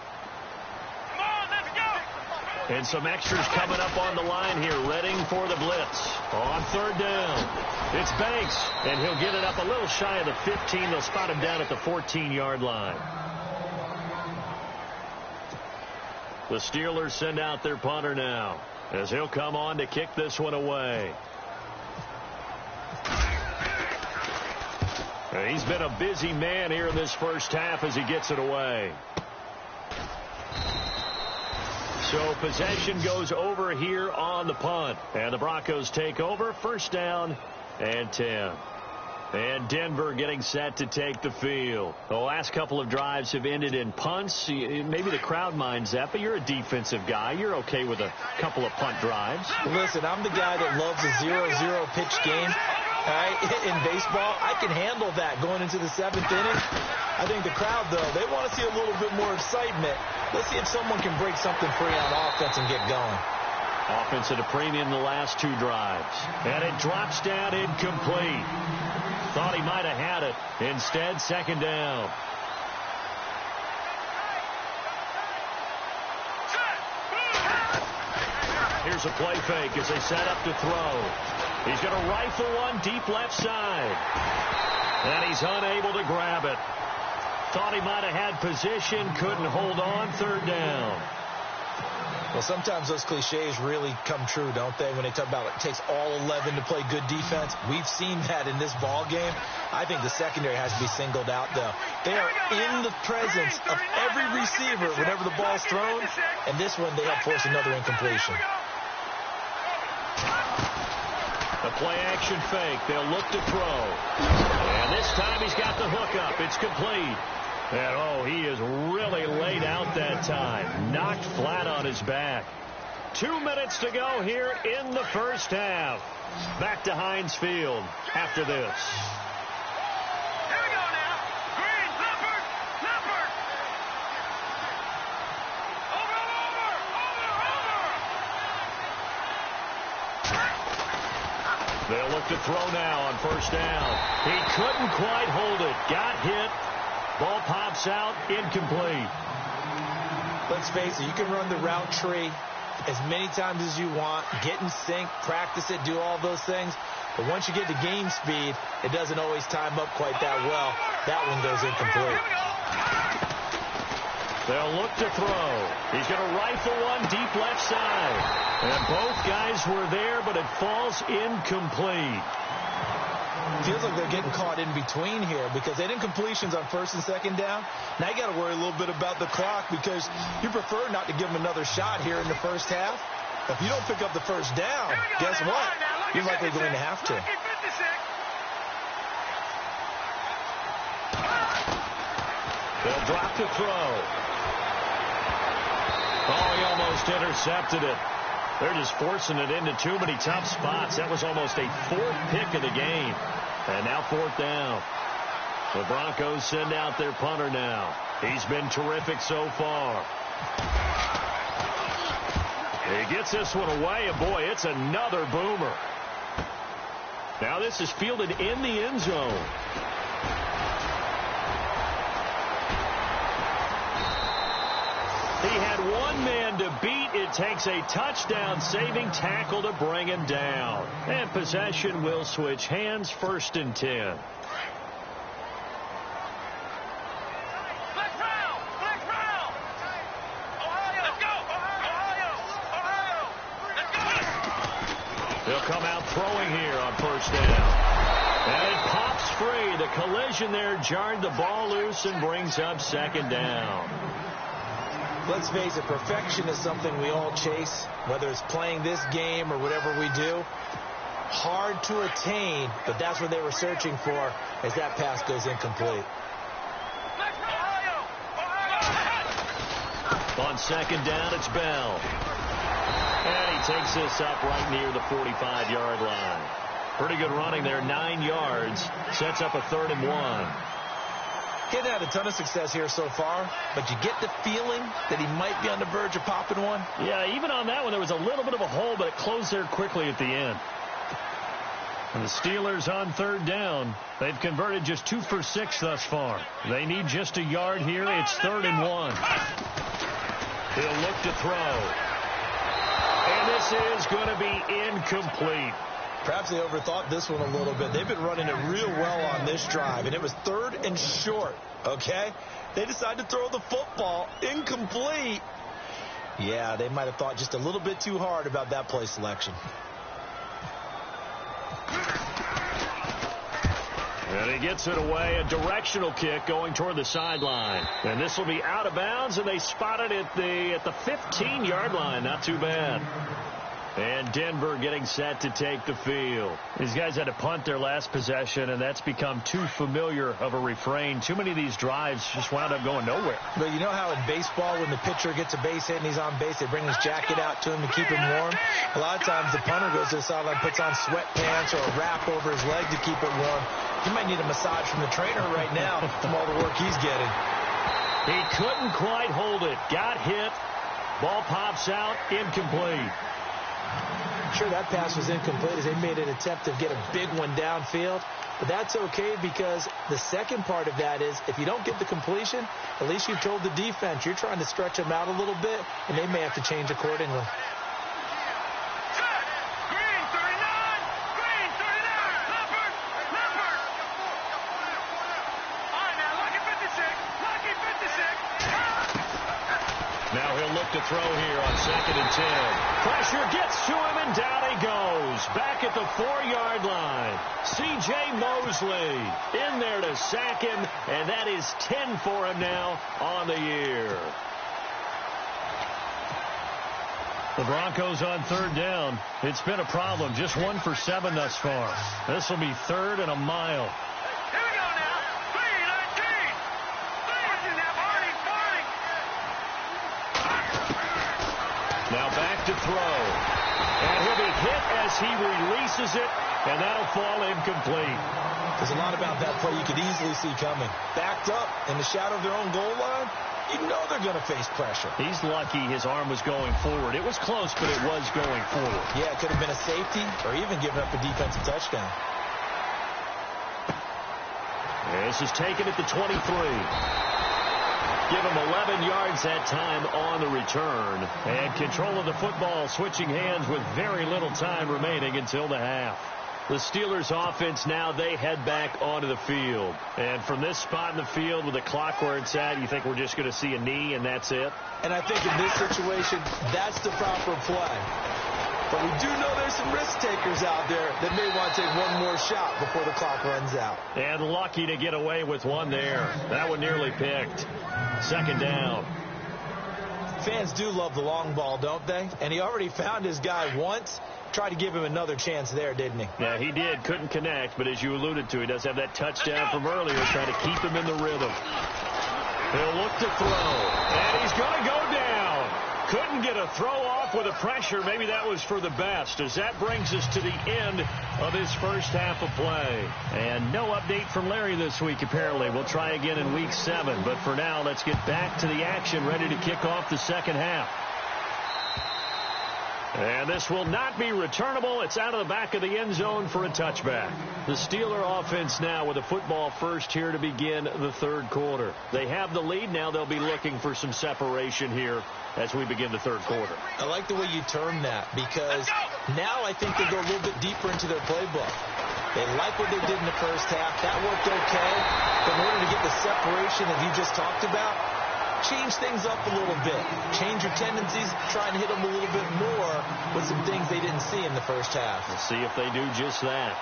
And some extras coming up on the line here, readying for the blitz. On 3rd down, it's Banks, and he'll get it up a little shy of the 15. They'll spot him down at the 14-yard line. The Steelers send out their punter now, as he'll come on to kick this one away. He's been a busy man here in this first half as he gets it away. So possession goes over here on the punt. And the Broncos take over. 1st down and 10. And Denver getting set to take the field. The last couple of drives have ended in punts. Maybe the crowd minds that, but you're a defensive guy. You're okay with a couple of punt drives. Listen, I'm the guy that loves a 0-0 pitch game. All right, in baseball, I can handle that going into the 7th inning. I think the crowd, though, they want to see a little bit more excitement. Let's see if someone can break something free on offense and get going. Offense at a premium the last 2 drives. And it drops down incomplete. Thought he might have had it. Instead, 2nd down. Here's a play fake as they set up to throw. He's going to rifle one deep left side. And he's unable to grab it. Thought he might have had position, couldn't hold on. 3rd down. Well, sometimes those cliches really come true, don't they? When they talk about it takes all 11 to play good defense. We've seen that in this ball game. I think the secondary has to be singled out, though. They are in the presence of every receiver whenever the ball's thrown. And this one, they help force another incompletion. The play-action fake. They'll look to throw. And this time he's got the hook up. It's complete. And, oh, he is really laid out that time. Knocked flat on his back. 2 minutes to go here in the first half. Back to Heinz Field after this. Here we go now. Green, Leopard, Leopard. Over. They'll look to throw now on first down. He couldn't quite hold it. Got hit. Ball pops out. Incomplete. Let's face it, you can run the route tree as many times as you want, get in sync, practice it, do all those things. But once you get to game speed, it doesn't always time up quite that well. That one goes incomplete. They'll look to throw. He's going to rifle one deep left side. And both guys were there, but it falls incomplete. Feels like they're getting caught in between here because they didn't completions on first and second down. Now you got to worry a little bit about the clock because you prefer not to give them another shot here in the first half. If you don't pick up the first down, guess what? You're likely going to have to. They'll drop to throw. Oh, he almost intercepted it. They're just forcing it into too many tough spots. That was almost a fourth pick of the game. And now fourth down. The Broncos send out their punter now. He's been terrific so far. He gets this one away, and boy, it's another boomer. Now this is fielded in the end zone. He had one man to beat. It takes a touchdown-saving tackle to bring him down. And possession will switch hands, 1st and 10. They'll come out throwing here on first down. And it pops free. The collision there jarred the ball loose and brings up 2nd down. Let's face it, perfection is something we all chase, whether it's playing this game or whatever we do. Hard to attain, but that's what they were searching for as that pass goes incomplete. On 2nd down, it's Bell. And he takes this up right near the 45-yard line. Pretty good running there, 9 yards. Sets up a 3rd and 1. He hasn't had a ton of success here so far, but you get the feeling that he might be on the verge of popping one. Yeah, even on that one, there was a little bit of a hole, but it closed there quickly at the end. And the Steelers on 3rd down. They've converted just 2 for 6 thus far. They need just a yard here. It's 3rd and 1. He'll look to throw. And this is going to be incomplete. Perhaps they overthought this one a little bit. They've been running it real well on this drive, and it was 3rd and short, okay? They decided to throw the football incomplete. Yeah, they might have thought just a little bit too hard about that play selection. And he gets it away, a directional kick going toward the sideline. And this will be out of bounds, and they spot it at the 15-yard line. Not too bad. And Denver getting set to take the field. These guys had to punt their last possession, and that's become too familiar of a refrain. Too many of these drives just wound up going nowhere. But you know how in baseball, when the pitcher gets a base hit and he's on base, they bring his jacket out to him to keep him warm? A lot of times the punter goes to the sideline, puts on sweatpants or a wrap over his leg to keep it warm. He might need a massage from the trainer right now from all the work he's getting. He couldn't quite hold it. Got hit. Ball pops out. Incomplete. Sure, that pass was incomplete as they made an attempt to get a big one downfield. But that's okay because the second part of that is if you don't get the completion, at least you've told the defense you're trying to stretch them out a little bit, and they may have to change accordingly. Now he'll look to throw here on 2nd and 10. Pressure gets to him, and down he goes. Back at the 4-yard line. C.J. Mosley in there to sack him, and that is 10 for him now on the year. The Broncos on 3rd down. It's been a problem. Just 1 for 7 thus far. This will be 3rd and a mile. Here we go now. 3-19. Now back to throw. And he'll be hit as he releases it, and that'll fall incomplete. There's a lot about that play you could easily see coming. Backed up in the shadow of their own goal line, you know they're going to face pressure. He's lucky his arm was going forward. It was close, but it was going forward. Yeah, it could have been a safety or even given up a defensive touchdown. This is taken at the 23. Give him 11 yards that time on the return. And control of the football switching hands with very little time remaining until the half. The Steelers offense now, they head back onto the field. And from this spot in the field with the clock where it's at, you think we're just going to see a knee and that's it? And I think in this situation, that's the proper play. But we do know there's some risk takers out there that may want to take one more shot before the clock runs out. And lucky to get away with one there. That one nearly picked. Second down. Fans do love the long ball, don't they? And he already found his guy once. Tried to give him another chance there, didn't he? Yeah, he did. Couldn't connect, but as you alluded to, he does have that touchdown from earlier, trying to keep him in the rhythm. He'll look to throw, and he's going to go down. Couldn't get a throw off with the pressure. Maybe that was for the best, as that brings us to the end of his first half of play. And no update from Larry this week, apparently. We'll try again in Week 7, but for now, let's get back to the action, ready to kick off the second half. And this will not be returnable. It's out of the back of the end zone for a touchback. The Steeler offense now with a football first here to begin the third quarter. They have the lead. Now they'll be looking for some separation here as we begin the third quarter. I like the way you term that, because now I think they go a little bit deeper into their playbook. They like what they did in the first half. That worked okay. But in order to get the separation that you just talked about, change things up a little bit. Change your tendencies, try and hit them a little bit more with some things they didn't see in the first half. Let's see if they do just that.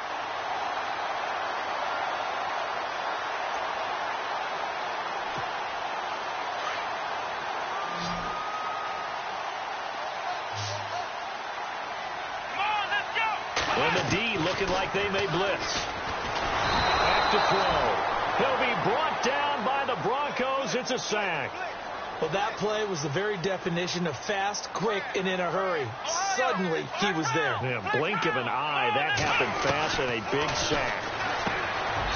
And the D looking like they may blitz. Back to throw. He'll be brought down by the Broncos. It's a sack. Well, that play was the very definition of fast, quick, and in a hurry. Suddenly, he was there. Yeah, blink of an eye. That happened fast and a big sack.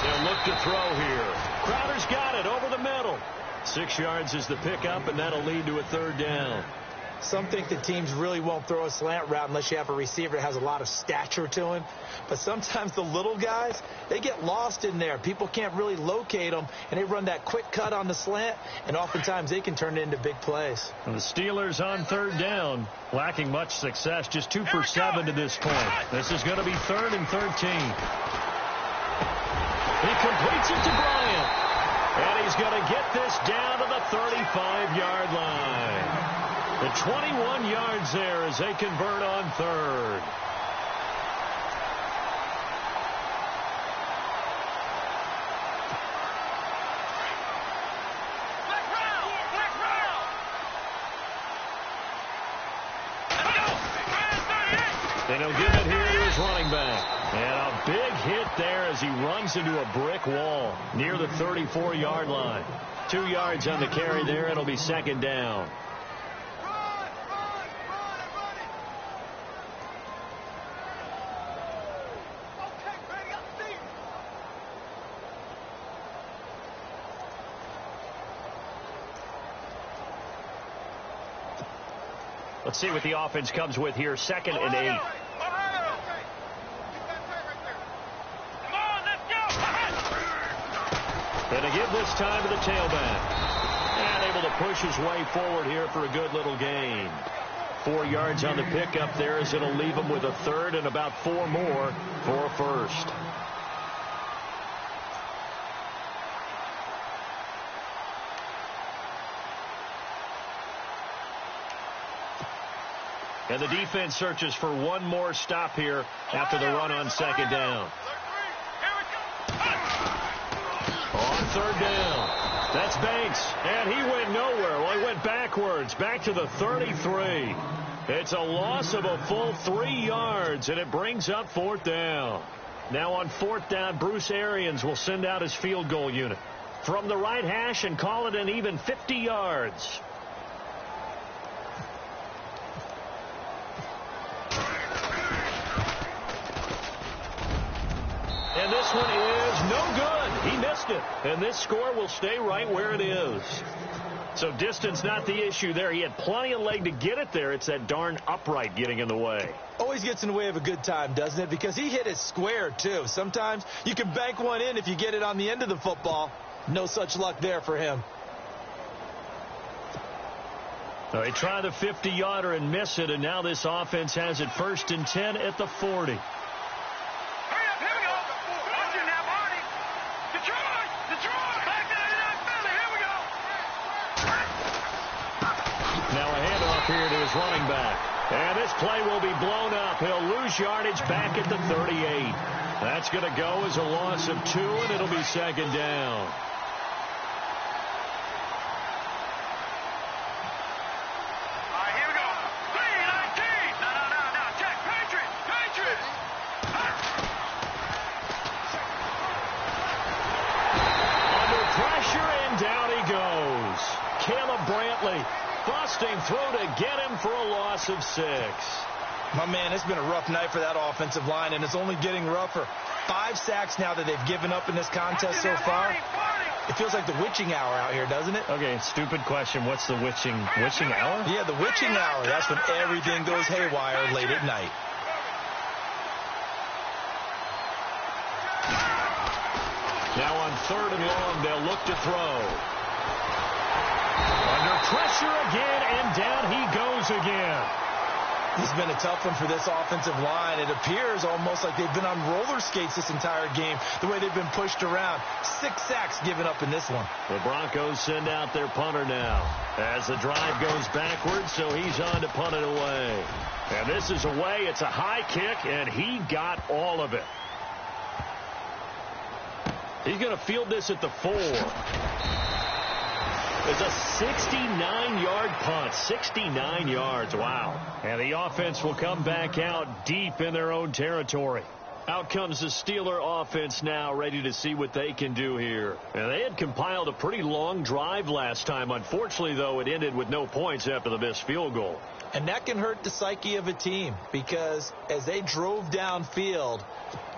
They'll look to throw here. Crowder's got it over the middle. 6 yards is the pickup, and that'll lead to a third down. Some think that teams really won't throw a slant route unless you have a receiver that has a lot of stature to him. But sometimes the little guys, they get lost in there. People can't really locate them, and they run that quick cut on the slant, and oftentimes they can turn it into big plays. And the Steelers on third down, lacking much success, just 2 for 7 to this point. This is going to be 3rd and 13. He completes it to Bryant, and he's going to get this down to the 35-yard line. The 21 yards there as they convert on third. And he'll give it here to his running back. And a big hit there as he runs into a brick wall near the 34-yard line. 2 yards on the carry there. It'll be second down. Let's see what the offense comes with here. 2nd and 8. And to give this time to the tailback. And able to push his way forward here for a good little gain. 4 yards on the pickup there as it'll leave him with a third and about 4 more for a first. And the defense searches for one more stop here after the run on second down. On third down. That's Banks. And he went nowhere. Well, he went backwards. Back to the 33. It's a loss of a full 3 yards, and it brings up 4th down. Now on 4th down, Bruce Arians will send out his field goal unit from the right hash and call it an even 50 yards. And this one is no good. He missed it. And this score will stay right where it is. So distance not the issue there. He had plenty of leg to get it there. It's that darn upright getting in the way. Always gets in the way of a good time, doesn't it? Because he hit it square, too. Sometimes you can bank one in if you get it on the end of the football. No such luck there for him. So they try the 50-yarder and miss it, and now this offense has it 1st and 10 at the 40. Hurry up, here we go. Watch it now, Marty. Detroit, back there in Philly, here we go. Now a handoff here to his running back. And this play will be blown up. He'll lose yardage back at the 38. That's going to go as a loss of 2, and it'll be 2nd down. Busting through to get him for a loss of 6. My man, it's been a rough night for that offensive line, and it's only getting rougher. 5 sacks now that they've given up in this contest so far. It feels like the witching hour out here, doesn't it? Okay, stupid question. What's the witching hour? Yeah, the witching hour. That's when everything goes haywire late at night. Now on 3rd and long, they'll look to throw. Under pressure again, and down he goes again. This has been a tough one for this offensive line. It appears almost like they've been on roller skates this entire game, the way they've been pushed around. 6 sacks given up in this one. The Broncos send out their punter now as the drive goes backwards, so he's on to punt it away. And this is away. It's a high kick, and he got all of it. He's going to field this at the 4. It's a 69-yard punt. 69 yards. Wow. And the offense will come back out deep in their own territory. Out comes the Steeler offense now, ready to see what they can do here. And they had compiled a pretty long drive last time. Unfortunately, though, it ended with no points after the missed field goal. And that can hurt the psyche of a team, because as they drove downfield,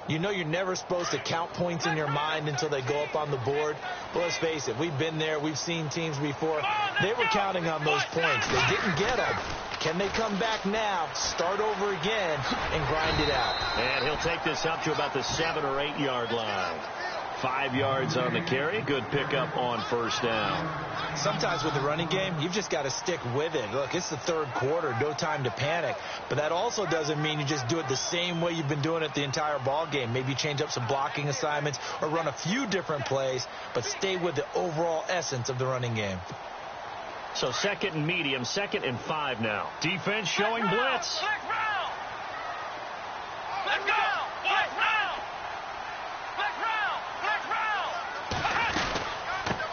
you know you're never supposed to count points in your mind until they go up on the board. But let's face it, we've been there. We've seen teams before. They were counting on those points. They didn't get them. Can they come back now, start over again, and grind it out? And he'll take this up to about the 7 or 8 yard line. 5 yards on the carry. Good pickup on 1st down. Sometimes with the running game, you've just got to stick with it. Look, it's the 3rd quarter. No time to panic. But that also doesn't mean you just do it the same way you've been doing it the entire ball game. Maybe change up some blocking assignments or run a few different plays, but stay with the overall essence of the running game. So 2nd and medium, 2nd and 5 now. Defense showing blitz. Let's go!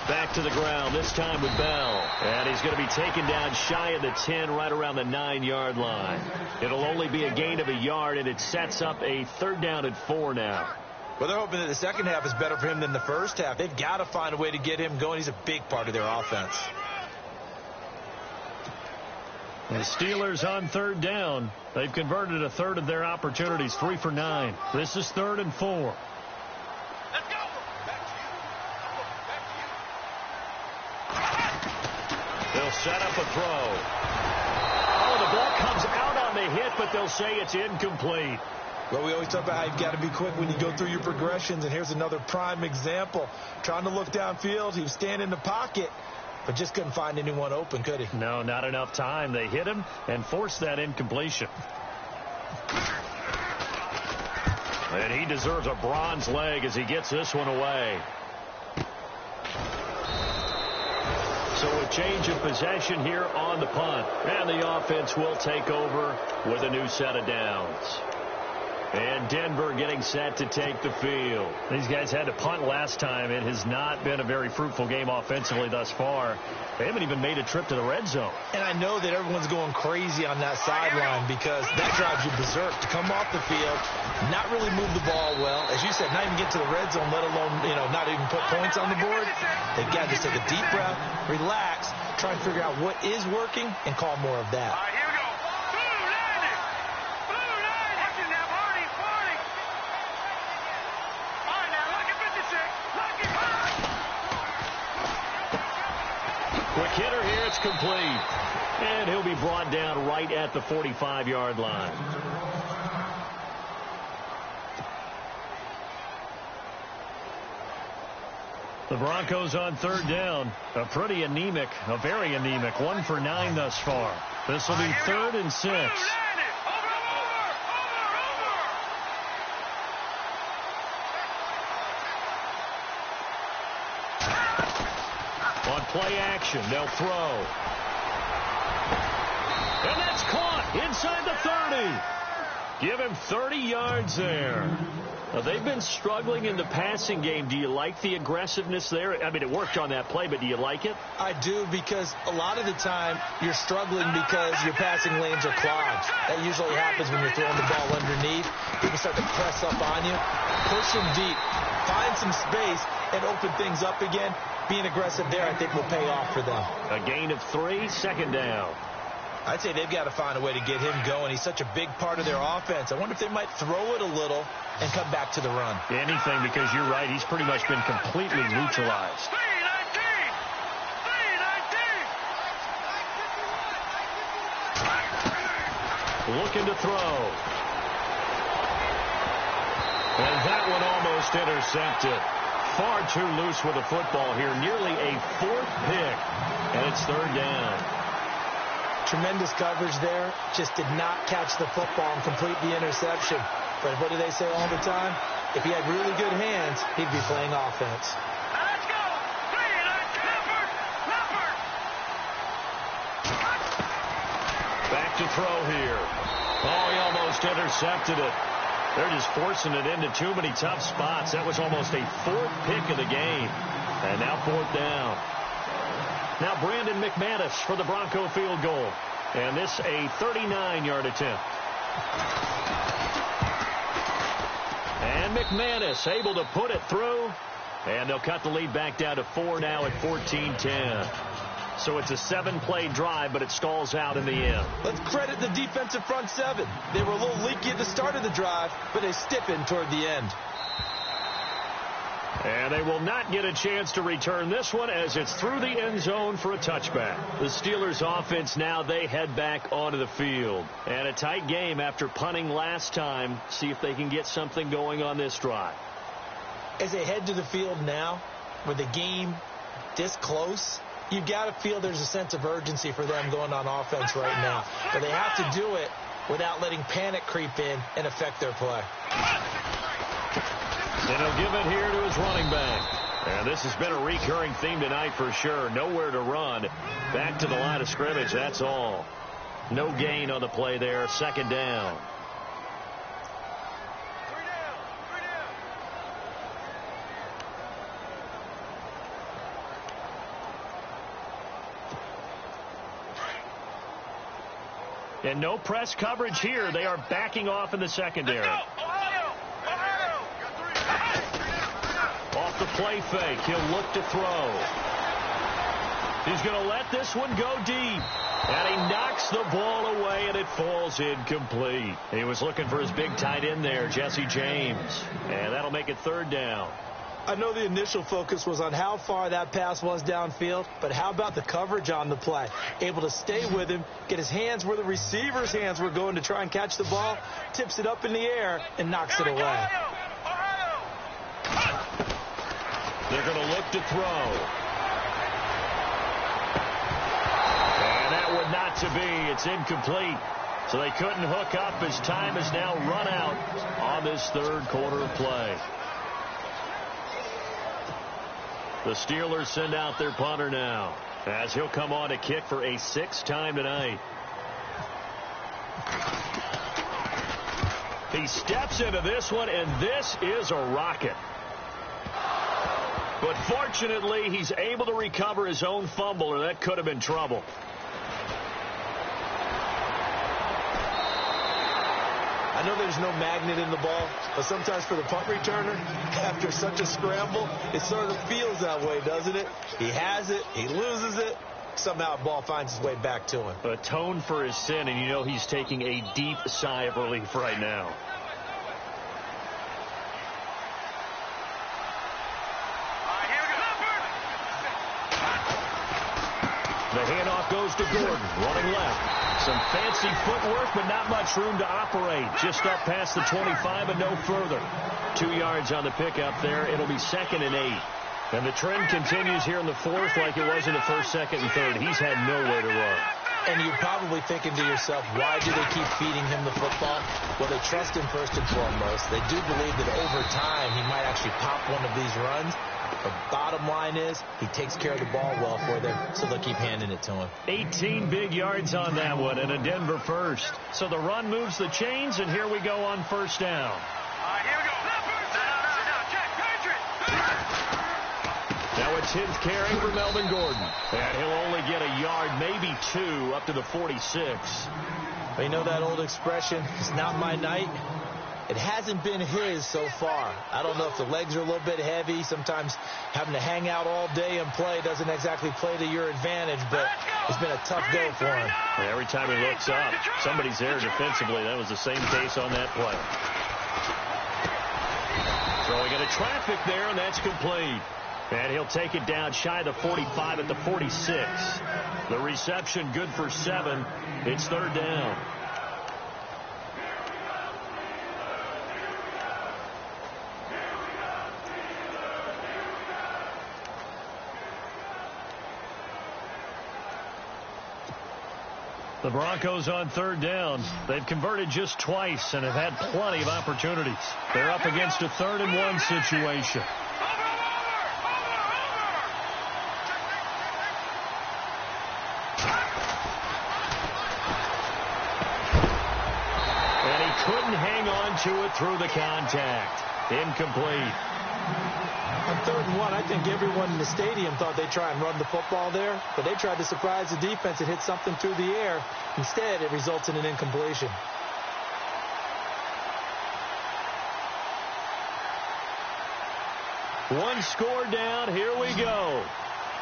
Back to the ground, this time with Bell. And he's going to be taken down shy of the 10, right around the 9-yard line. It'll only be a gain of a yard, and it sets up a 3rd down and 4 now. Well, they're hoping that the second half is better for him than the first half. They've got to find a way to get him going. He's a big part of their offense. The Steelers on 3rd down. They've converted a 1/3 of their opportunities, 3 for 9. This is 3rd and 4. They'll set up a throw. Oh, the ball comes out on the hit, but they'll say it's incomplete. Well, we always talk about how you've got to be quick when you go through your progressions, and here's another prime example. Trying to look downfield, he was standing in the pocket, but just couldn't find anyone open, could he? No, not enough time. They hit him and forced that incompletion. And he deserves a bronze leg as he gets this one away. So a change of possession here on the punt. And the offense will take over with a new set of downs. And Denver getting set to take the field. These guys had to punt last time. It has not been a very fruitful game offensively thus far. They haven't even made a trip to the red zone. And I know that everyone's going crazy on that sideline because that drives you berserk. To come off the field, not really move the ball well. As you said, not even get to the red zone, let alone, not even put points on the board. They've got to just take a deep breath, relax, try and figure out what is working, and call more of that. That's complete. And he'll be brought down right at the 45-yard line. The Broncos on third down. A very anemic, 1 for 9 thus far. This will be 3rd and 6. On play action, they'll throw. And that's caught inside the 30. Give him 30 yards there. Now, they've been struggling in the passing game. Do you like the aggressiveness there? I mean, it worked on that play, but do you like it? I do, because a lot of the time you're struggling because your passing lanes are clogged. That usually happens when you're throwing the ball underneath. People start to press up on you. Push them deep. Find some space and open things up again. Being aggressive there, I think, will pay off for them. A gain of 3, 2nd down. I'd say they've got to find a way to get him going. He's such a big part of their offense. I wonder if they might throw it a little and come back to the run. Anything, because you're right. He's pretty much been completely neutralized. Looking to throw. And that one almost intercepted. Far too loose with the football here. Nearly a 4th pick. And it's 3rd down. Tremendous coverage there. Just did not catch the football and complete the interception. But what do they say all the time? If he had really good hands, he'd be playing offense. Let's go! Back to throw here. Oh, he almost intercepted it. They're just forcing it into too many tough spots. That was almost a 4th pick of the game. And now 4th down. Now Brandon McManus for the Bronco field goal. And this a 39-yard attempt. And McManus able to put it through. And they'll cut the lead back down to 4 now at 14-10. So it's a 7-play drive, but it stalls out in the end. Let's credit the defensive front 7. They were a little leaky at the start of the drive, but they stiffened toward the end. And they will not get a chance to return this one as it's through the end zone for a touchback. The Steelers offense now, they head back onto the field. And a tight game after punting last time. See if they can get something going on this drive. As they head to the field now, with the game this close, you've got to feel there's a sense of urgency for them going on offense right now. But they have to do it without letting panic creep in and affect their play. And he'll give it here to his running back. And this has been a recurring theme tonight for sure. Nowhere to run. Back to the line of scrimmage, that's all. No gain on the play there. 2nd down. And no press coverage here. They are backing off in the secondary. Off the play fake. He'll look to throw. He's going to let this one go deep. And he knocks the ball away, and it falls incomplete. He was looking for his big tight end there, Jesse James. And that'll make it 3rd down. I know the initial focus was on how far that pass was downfield, but how about the coverage on the play? Able to stay with him, get his hands where the receiver's hands were going to try and catch the ball, tips it up in the air, and knocks it away. They're going to look to throw. And that would not to be. It's incomplete. So they couldn't hook up as time has now run out on this 3rd quarter of play. The Steelers send out their punter now as he'll come on to kick for a 6th time tonight. He steps into this one, and this is a rocket. But fortunately, he's able to recover his own fumble, or that could have been trouble. I know there's no magnet in the ball, but sometimes for the punt returner, after such a scramble, it sort of feels that way, doesn't it? He has it, he loses it, somehow the ball finds its way back to him. Atone for his sin, and you know he's taking a deep sigh of relief right now. The handoff goes to Gordon, running left. Some fancy footwork, but not much room to operate. Just up past the 25 and no further. 2 yards on the pickup there. It'll be 2nd and 8. And the trend continues here in the fourth like it was in the first, second, and third. He's had nowhere to run. And you're probably thinking to yourself, why do they keep feeding him the football? Well, they trust him first and foremost. They do believe that over time he might actually pop one of these runs. The bottom line is he takes care of the ball well for them, so they'll keep handing it to him. 18 big yards on that one and a Denver first. So the run moves the chains, and here we go on first down. Here we go. No, check. Now a 10th carry for Melvin Gordon. And he'll only get a yard, maybe 2, up to the 46. But you know that old expression, it's not my night? It hasn't been his so far. I don't know if the legs are a little bit heavy. Sometimes having to hang out all day and play doesn't exactly play to your advantage, but it's been a tough go for him. Yeah, every time he looks up, somebody's there defensively. That was the same case on that play. Throwing into traffic there, and that's complete. And he'll take it down shy of the 45 at the 46. The reception good for 7. It's 3rd down. The Broncos on 3rd down. They've converted just twice and have had plenty of opportunities. They're up against a 3rd and 1 situation. And he couldn't hang on to it through the contact. Incomplete. On 3rd and 1, I think everyone in the stadium thought they'd try and run the football there, but they tried to surprise the defense and hit something through the air. Instead, it results in an incompletion. One score down. Here we go.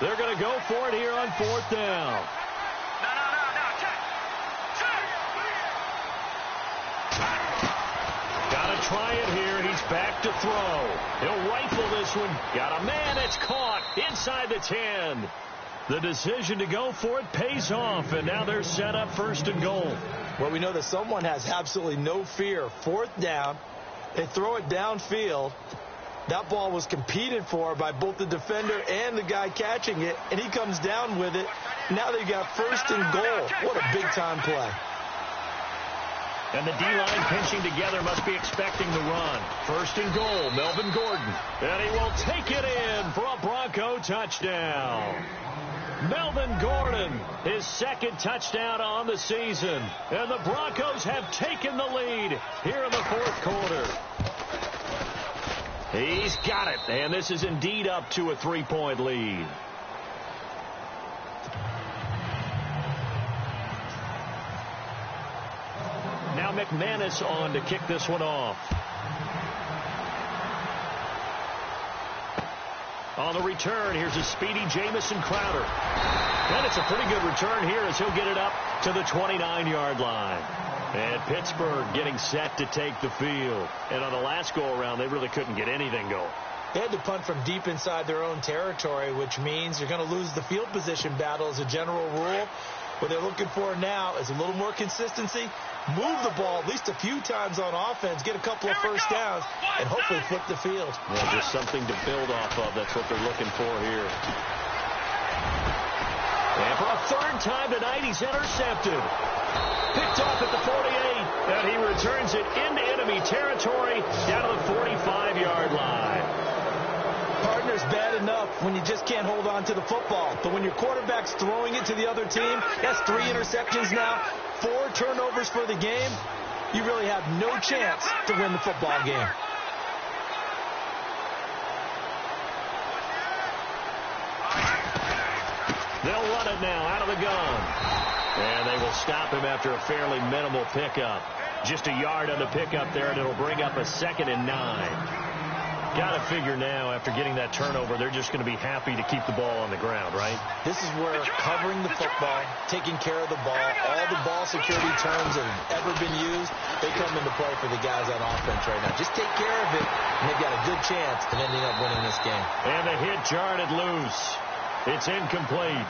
They're going to go for it here on 4th down. Gotta try it here. He's back to throw. He'll rifle this one. Got a man. It's caught inside the 10. The decision to go for it pays off, and now they're set up 1st and goal. Well, we know that someone has absolutely no fear. 4th down. They throw it downfield. That ball was competed for by both the defender and the guy catching it, and he comes down with it. Now they got 1st and goal. What a big-time play. And the D-line pinching together must be expecting the run. 1st and goal, Melvin Gordon. And he will take it in for a Bronco touchdown. Melvin Gordon, his 2nd touchdown on the season. And the Broncos have taken the lead here in the 4th quarter. He's got it, and this is indeed up to a 3-point lead. Now McManus on to kick this one off. On the return, here's a speedy Jamison Crowder. And it's a pretty good return here as he'll get it up to the 29-yard line. And Pittsburgh getting set to take the field. And on the last go-around, they really couldn't get anything going. They had to punt from deep inside their own territory, which means you're going to lose the field position battle as a general rule. What they're looking for now is a little more consistency, move the ball at least a few times on offense, get a couple of first downs, and hopefully flip the field. Yeah, just something to build off of. That's what they're looking for here. And for a 3rd time tonight, he's intercepted. Picked off at the 48, and he returns it into enemy territory down to the 45-yard line. Partner's bad enough when you just can't hold on to the football. But when your quarterback's throwing it to the other team, that's 3 interceptions now, 4 turnovers for the game. You really have no chance to win the football game. They'll run it now out of the gun. And they will stop him after a fairly minimal pickup. Just a yard on the pickup there, and it'll bring up a 2nd and 9. Got to figure now, after getting that turnover, they're just going to be happy to keep the ball on the ground, right? This is where covering the football, taking care of the ball, all the ball security terms that have ever been used, they come into play for the guys on offense right now. Just take care of it, and they've got a good chance of ending up winning this game. And the hit jarred it loose. It's incomplete.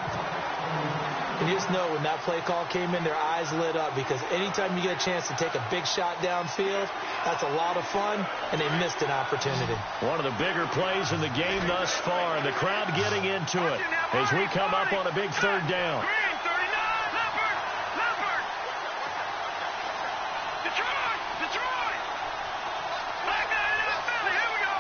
And you just know when that play call came in, their eyes lit up, because anytime you get a chance to take a big shot downfield, that's a lot of fun, and they missed an opportunity. One of the bigger plays in the game thus far, and the crowd getting into it as we come up on a big third down. Green, 39, Leopard, Leopard. Detroit. Back down in Philly, here we go.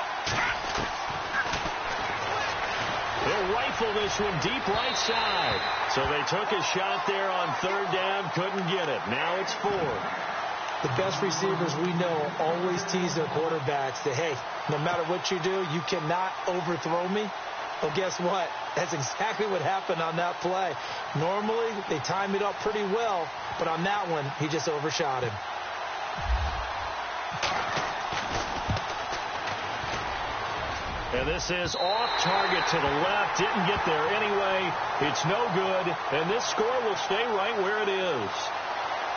They'll rifle this one deep right side. So they took a shot there on third down, couldn't get it. Now it's 4. The best receivers we know always tease their quarterbacks that, hey, no matter what you do, you cannot overthrow me. Well, guess what? That's exactly what happened on that play. Normally, they time it up pretty well, but on that one, he just overshot him. And this is off target to the left. Didn't get there anyway. It's no good. And this score will stay right where it is.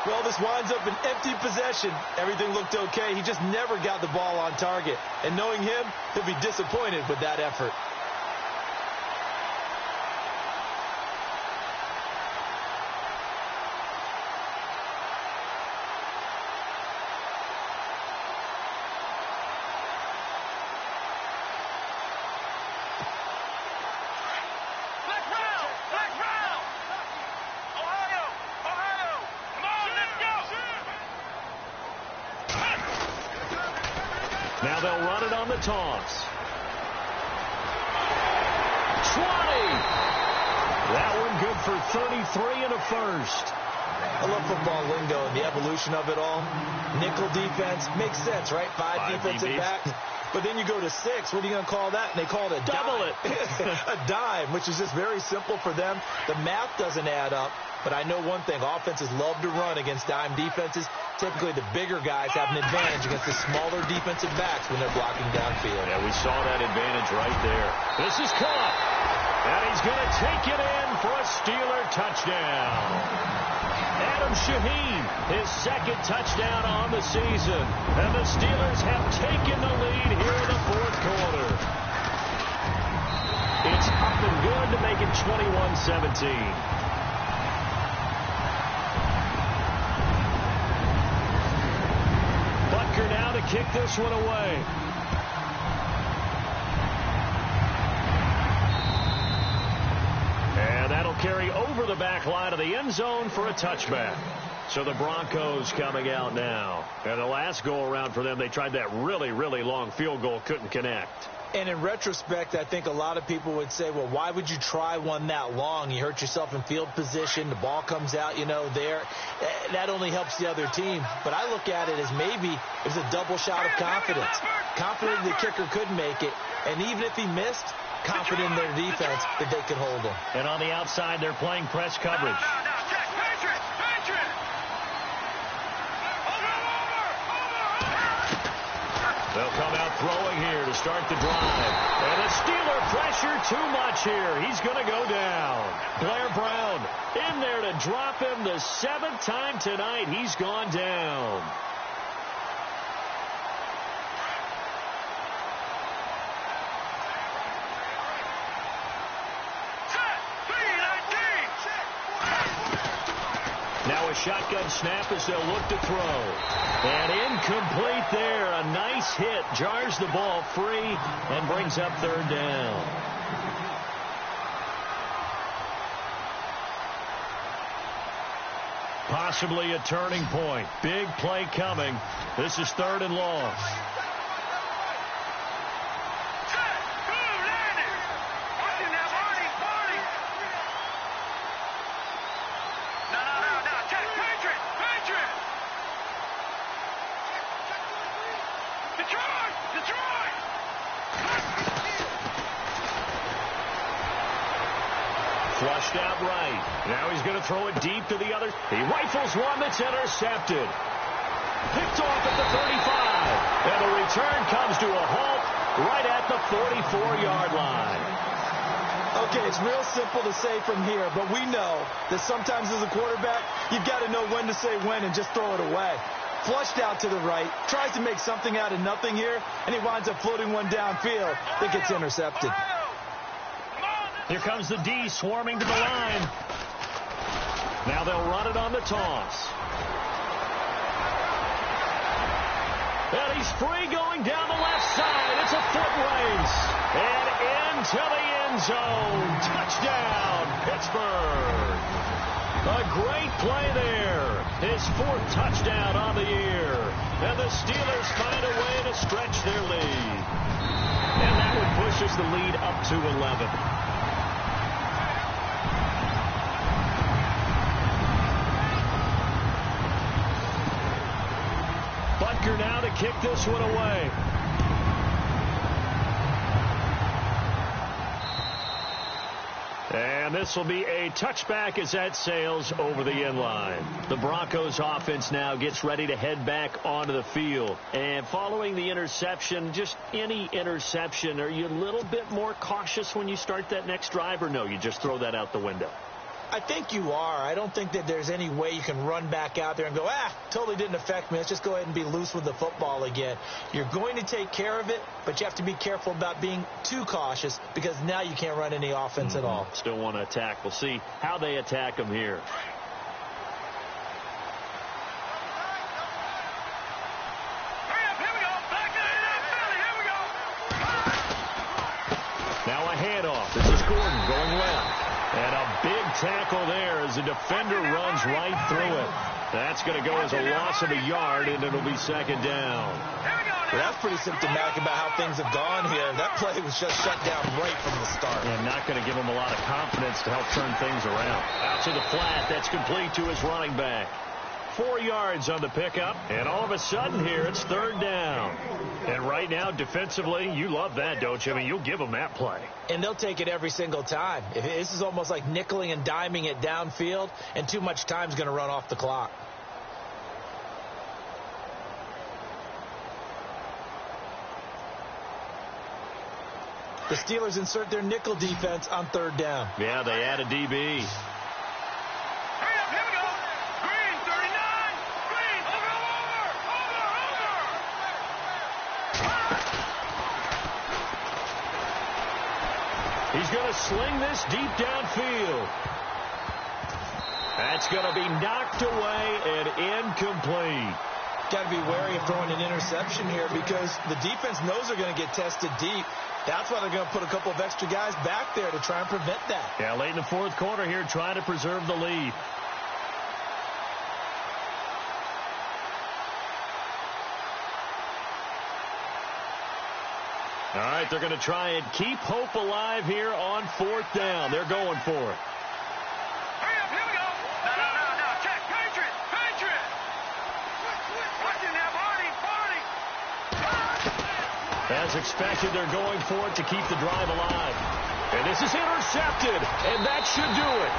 Well, this winds up an empty possession. Everything looked okay. He just never got the ball on target. And knowing him, he'll be disappointed with that effort. Now they'll run it on the toss. 20. That one good for 33 and a first. I love football lingo and the evolution of it all. Nickel defense makes sense, right? 5 defensive backs. But then you go to 6. What are you going to call that? And they call it a double dime. A dime, which is just very simple for them. The math doesn't add up. But I know one thing. Offenses love to run against dime defenses. Typically, the bigger guys have an advantage against the smaller defensive backs when they're blocking downfield. Yeah, we saw that advantage right there. This is caught. And he's going to take it in for a Steeler touchdown. Adam Shaheen, his second touchdown on the season. And the Steelers have taken the lead here in the fourth quarter. It's up and good to make it 21-17. Butker now to kick this one away. And that'll carry over the back line of the end zone for a touchback. So the Broncos coming out now. And the last go-around for them, they tried that really, really long field goal, couldn't connect. And in retrospect, I think a lot of people would say, well, why would you try one that long? You hurt yourself in field position. The ball comes out, there. That only helps the other team. But I look at it as maybe it was a double shot of confidence. Confident the kicker could make it. And even if he missed, confident in their defense that they could hold him. And on the outside, they're playing press coverage. They'll come out throwing here to start the drive. And the Steeler pressure too much here. He's going to go down. Blair Brown in there to drop him the 7th time tonight. He's gone down. Now a shotgun snap as they'll look to throw. And incomplete there. A nice hit. Jars the ball free and brings up third down. Possibly a turning point. Big play coming. This is 3rd and long. Flushed out right. Now he's going to throw it deep to the other. He rifles one that's intercepted. Picked off at the 35. And the return comes to a halt right at the 44-yard line. Okay, it's real simple to say from here, but we know that sometimes as a quarterback, you've got to know when to say when and just throw it away. Flushed out to the right, tries to make something out of nothing here, and he winds up floating one downfield that gets intercepted. Here comes the D swarming to the line. Now they'll run it on the toss. And he's free going down the left side. It's a foot race. And into the end zone. Touchdown, Pittsburgh. A great play there. His 4th touchdown on the year. And the Steelers find a way to stretch their lead. And that would push us the lead up to 11. Butker now to kick this one away. And this will be a touchback as that sails over the end line. The Broncos offense now gets ready to head back onto the field. And following the interception, just any interception, are you a little bit more cautious when you start that next drive, or no, you just throw that out the window? I think you are. I don't think that there's any way you can run back out there and go, totally didn't affect me. Let's just go ahead and be loose with the football again. You're going to take care of it, but you have to be careful about being too cautious because now you can't run any offense at all. Still want to attack. We'll see how they attack them here. Now a handoff. This is Gordon going left. And a big tackle there as the defender runs right through it. That's going to go as a loss of a yard, and it'll be second down. Well, that's pretty symptomatic about how things have gone here. That play was just shut down right from the start. And not going to give him a lot of confidence to help turn things around. Out to the flat. That's complete to his running back. 4 yards on the pickup, and all of a sudden here it's third down. And right now, defensively, you love that, don't you? I mean, you'll give them that play. And they'll take it every single time. This is almost like nickeling and diming it downfield, and too much time's going to run off the clock. The Steelers insert their nickel defense on third down. Yeah, they add a DB. He's going to sling this deep downfield. That's going to be knocked away and incomplete. Got to be wary of throwing an interception here because the defense knows they're going to get tested deep. That's why they're going to put a couple of extra guys back there to try and prevent that. Yeah, late in the 4th quarter here, trying to preserve the lead. All right, they're going to try and keep hope alive here on 4th down. They're going for it. Hurry up, here we go. No, check. Patriot. Watch it now, Barney. As expected, they're going for it to keep the drive alive. And this is intercepted, and that should do it.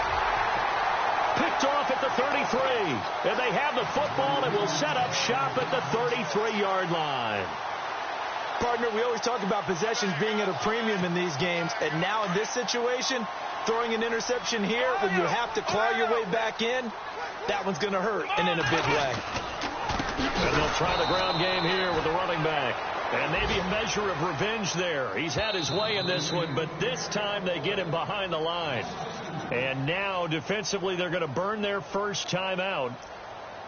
Picked off at the 33. And they have the football and will set up shop at the 33-yard line. Partner, we always talk about possessions being at a premium in these games, and now in this situation, throwing an interception here when you have to claw your way back in, that one's going to hurt, and in a big way. And they'll try the ground game here with the running back. And maybe a measure of revenge there. He's had his way in this one, but this time they get him behind the line. And now, defensively, they're going to burn their first time out.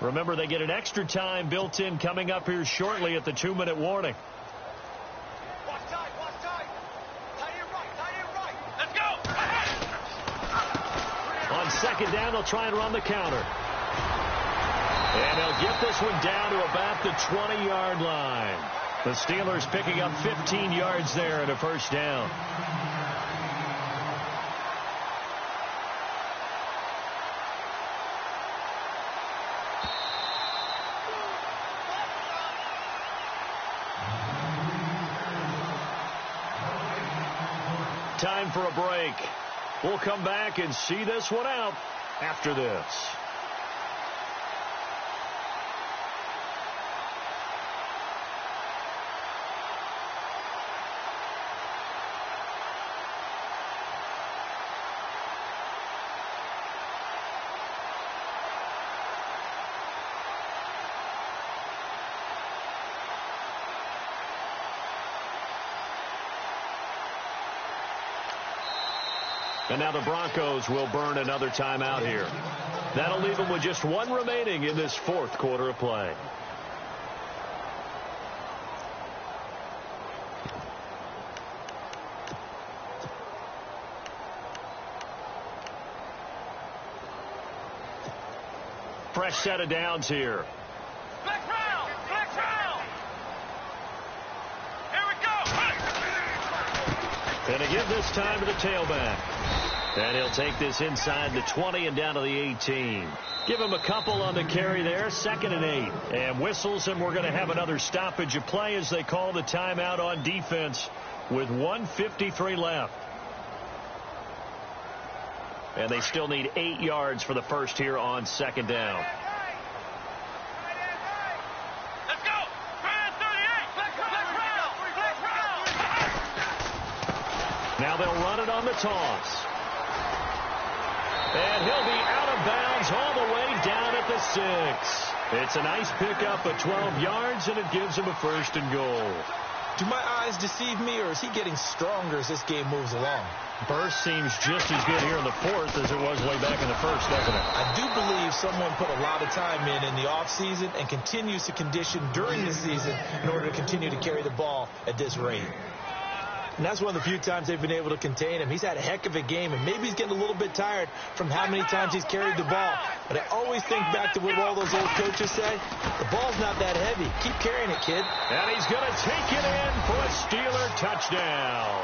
Remember, they get an extra time built in coming up here shortly at the 2-minute warning. On second down, they'll try and run the counter. And they'll get this one down to about the 20-yard line. The Steelers picking up 15 yards there and a first down. Time for a break. We'll come back and see this one out after this. And now the Broncos will burn another timeout here. That'll leave them with just one remaining in this fourth quarter of play. Fresh set of downs here. Flex round! Flex round! Here we go! And again this time to the tailback. And he'll take this inside the 20 and down to the 18. Give him a couple on the carry there, 2nd and 8. And whistles, and we're going to have another stoppage of play as they call the timeout on defense with 1:53 left. And they still need 8 yards for the first here on 2nd down. Let's go! 38! Flex round! Flex round! Now they'll run it on the toss. And he'll be out of bounds all the way down at the 6. It's a nice pickup of 12 yards, and it gives him a 1st and goal. Do my eyes deceive me, or is he getting stronger as this game moves along? Burst seems just as good here in the 4th as it was way back in the 1st, doesn't it? I do believe someone put a lot of time in the offseason and continues to condition during the season in order to continue to carry the ball at this rate. And that's one of the few times they've been able to contain him. He's had a heck of a game, and maybe he's getting a little bit tired from how many times he's carried the ball. But I always think back to what all those old coaches say. The ball's not that heavy. Keep carrying it, kid. And he's going to take it in for a Steeler touchdown.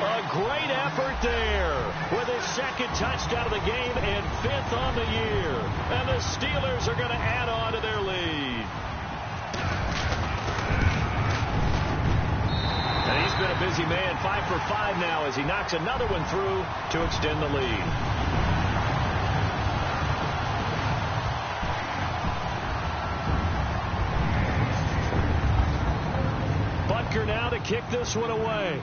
A great effort there with his 2nd touchdown of the game and 5th on the year. And the Steelers are going to add on to their lead. And he's been a busy man, 5 for 5 now as he knocks another one through to extend the lead. Butker now to kick this one away.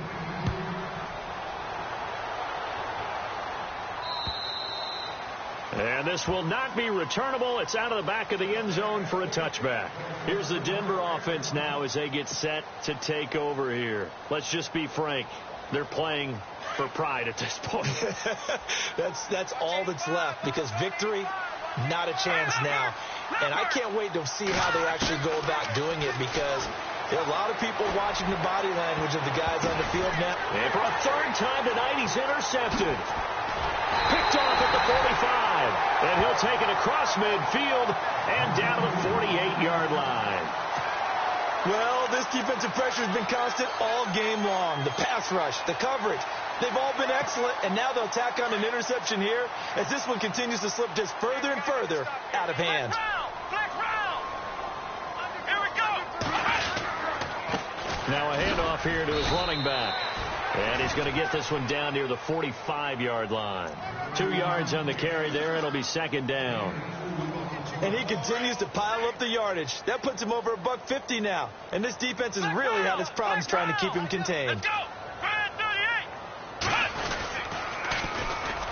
And this will not be returnable. It's out of the back of the end zone for a touchback. Here's the Denver offense now as they get set to take over here. Let's just be frank. They're playing for pride at this point. That's all that's left, because victory, not a chance now. And I can't wait to see how they actually go about doing it, because there are a lot of people watching the body language of the guys on the field now. And for a 3rd time tonight, he's intercepted. Picked off at the 45. And he'll take it across midfield and down to the 48-yard line. Well, this defensive pressure has been constant all game long. The pass rush, the coverage, they've all been excellent, and now they'll tack on an interception here as this one continues to slip just further and further out of hand. Flex round! Here we go! Now a handoff here to his running back. And he's going to get this one down near the 45-yard line. 2 yards on the carry there. It'll be 2nd down. And he continues to pile up the yardage. That puts him over $150 now. And this defense has really had its problems trying to keep him contained. Let's go! 38!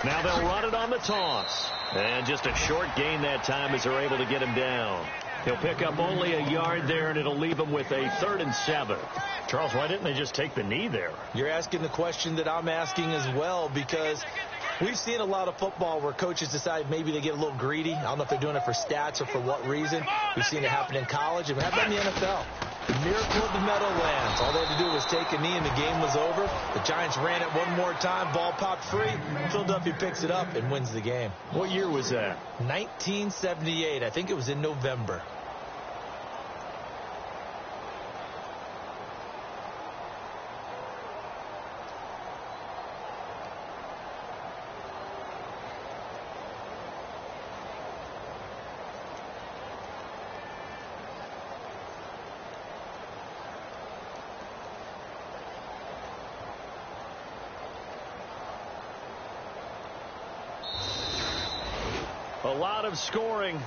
Now they'll run it on the toss. And just a short gain that time as they're able to get him down. He'll pick up only a yard there, and it'll leave him with a 3rd and 7. Charles, why didn't they just take the knee there? You're asking the question that I'm asking as well, because we've seen a lot of football where coaches decide maybe they get a little greedy. I don't know if they're doing it for stats or for what reason. We've seen it happen in college, and it happened in the NFL. The miracle of the Meadowlands. All they had to do was take a knee, and the game was over. The Giants ran it one more time. Ball popped free. Philadelphia picks it up and wins the game. What year was that? 1978. I think it was in November. A lot of scoring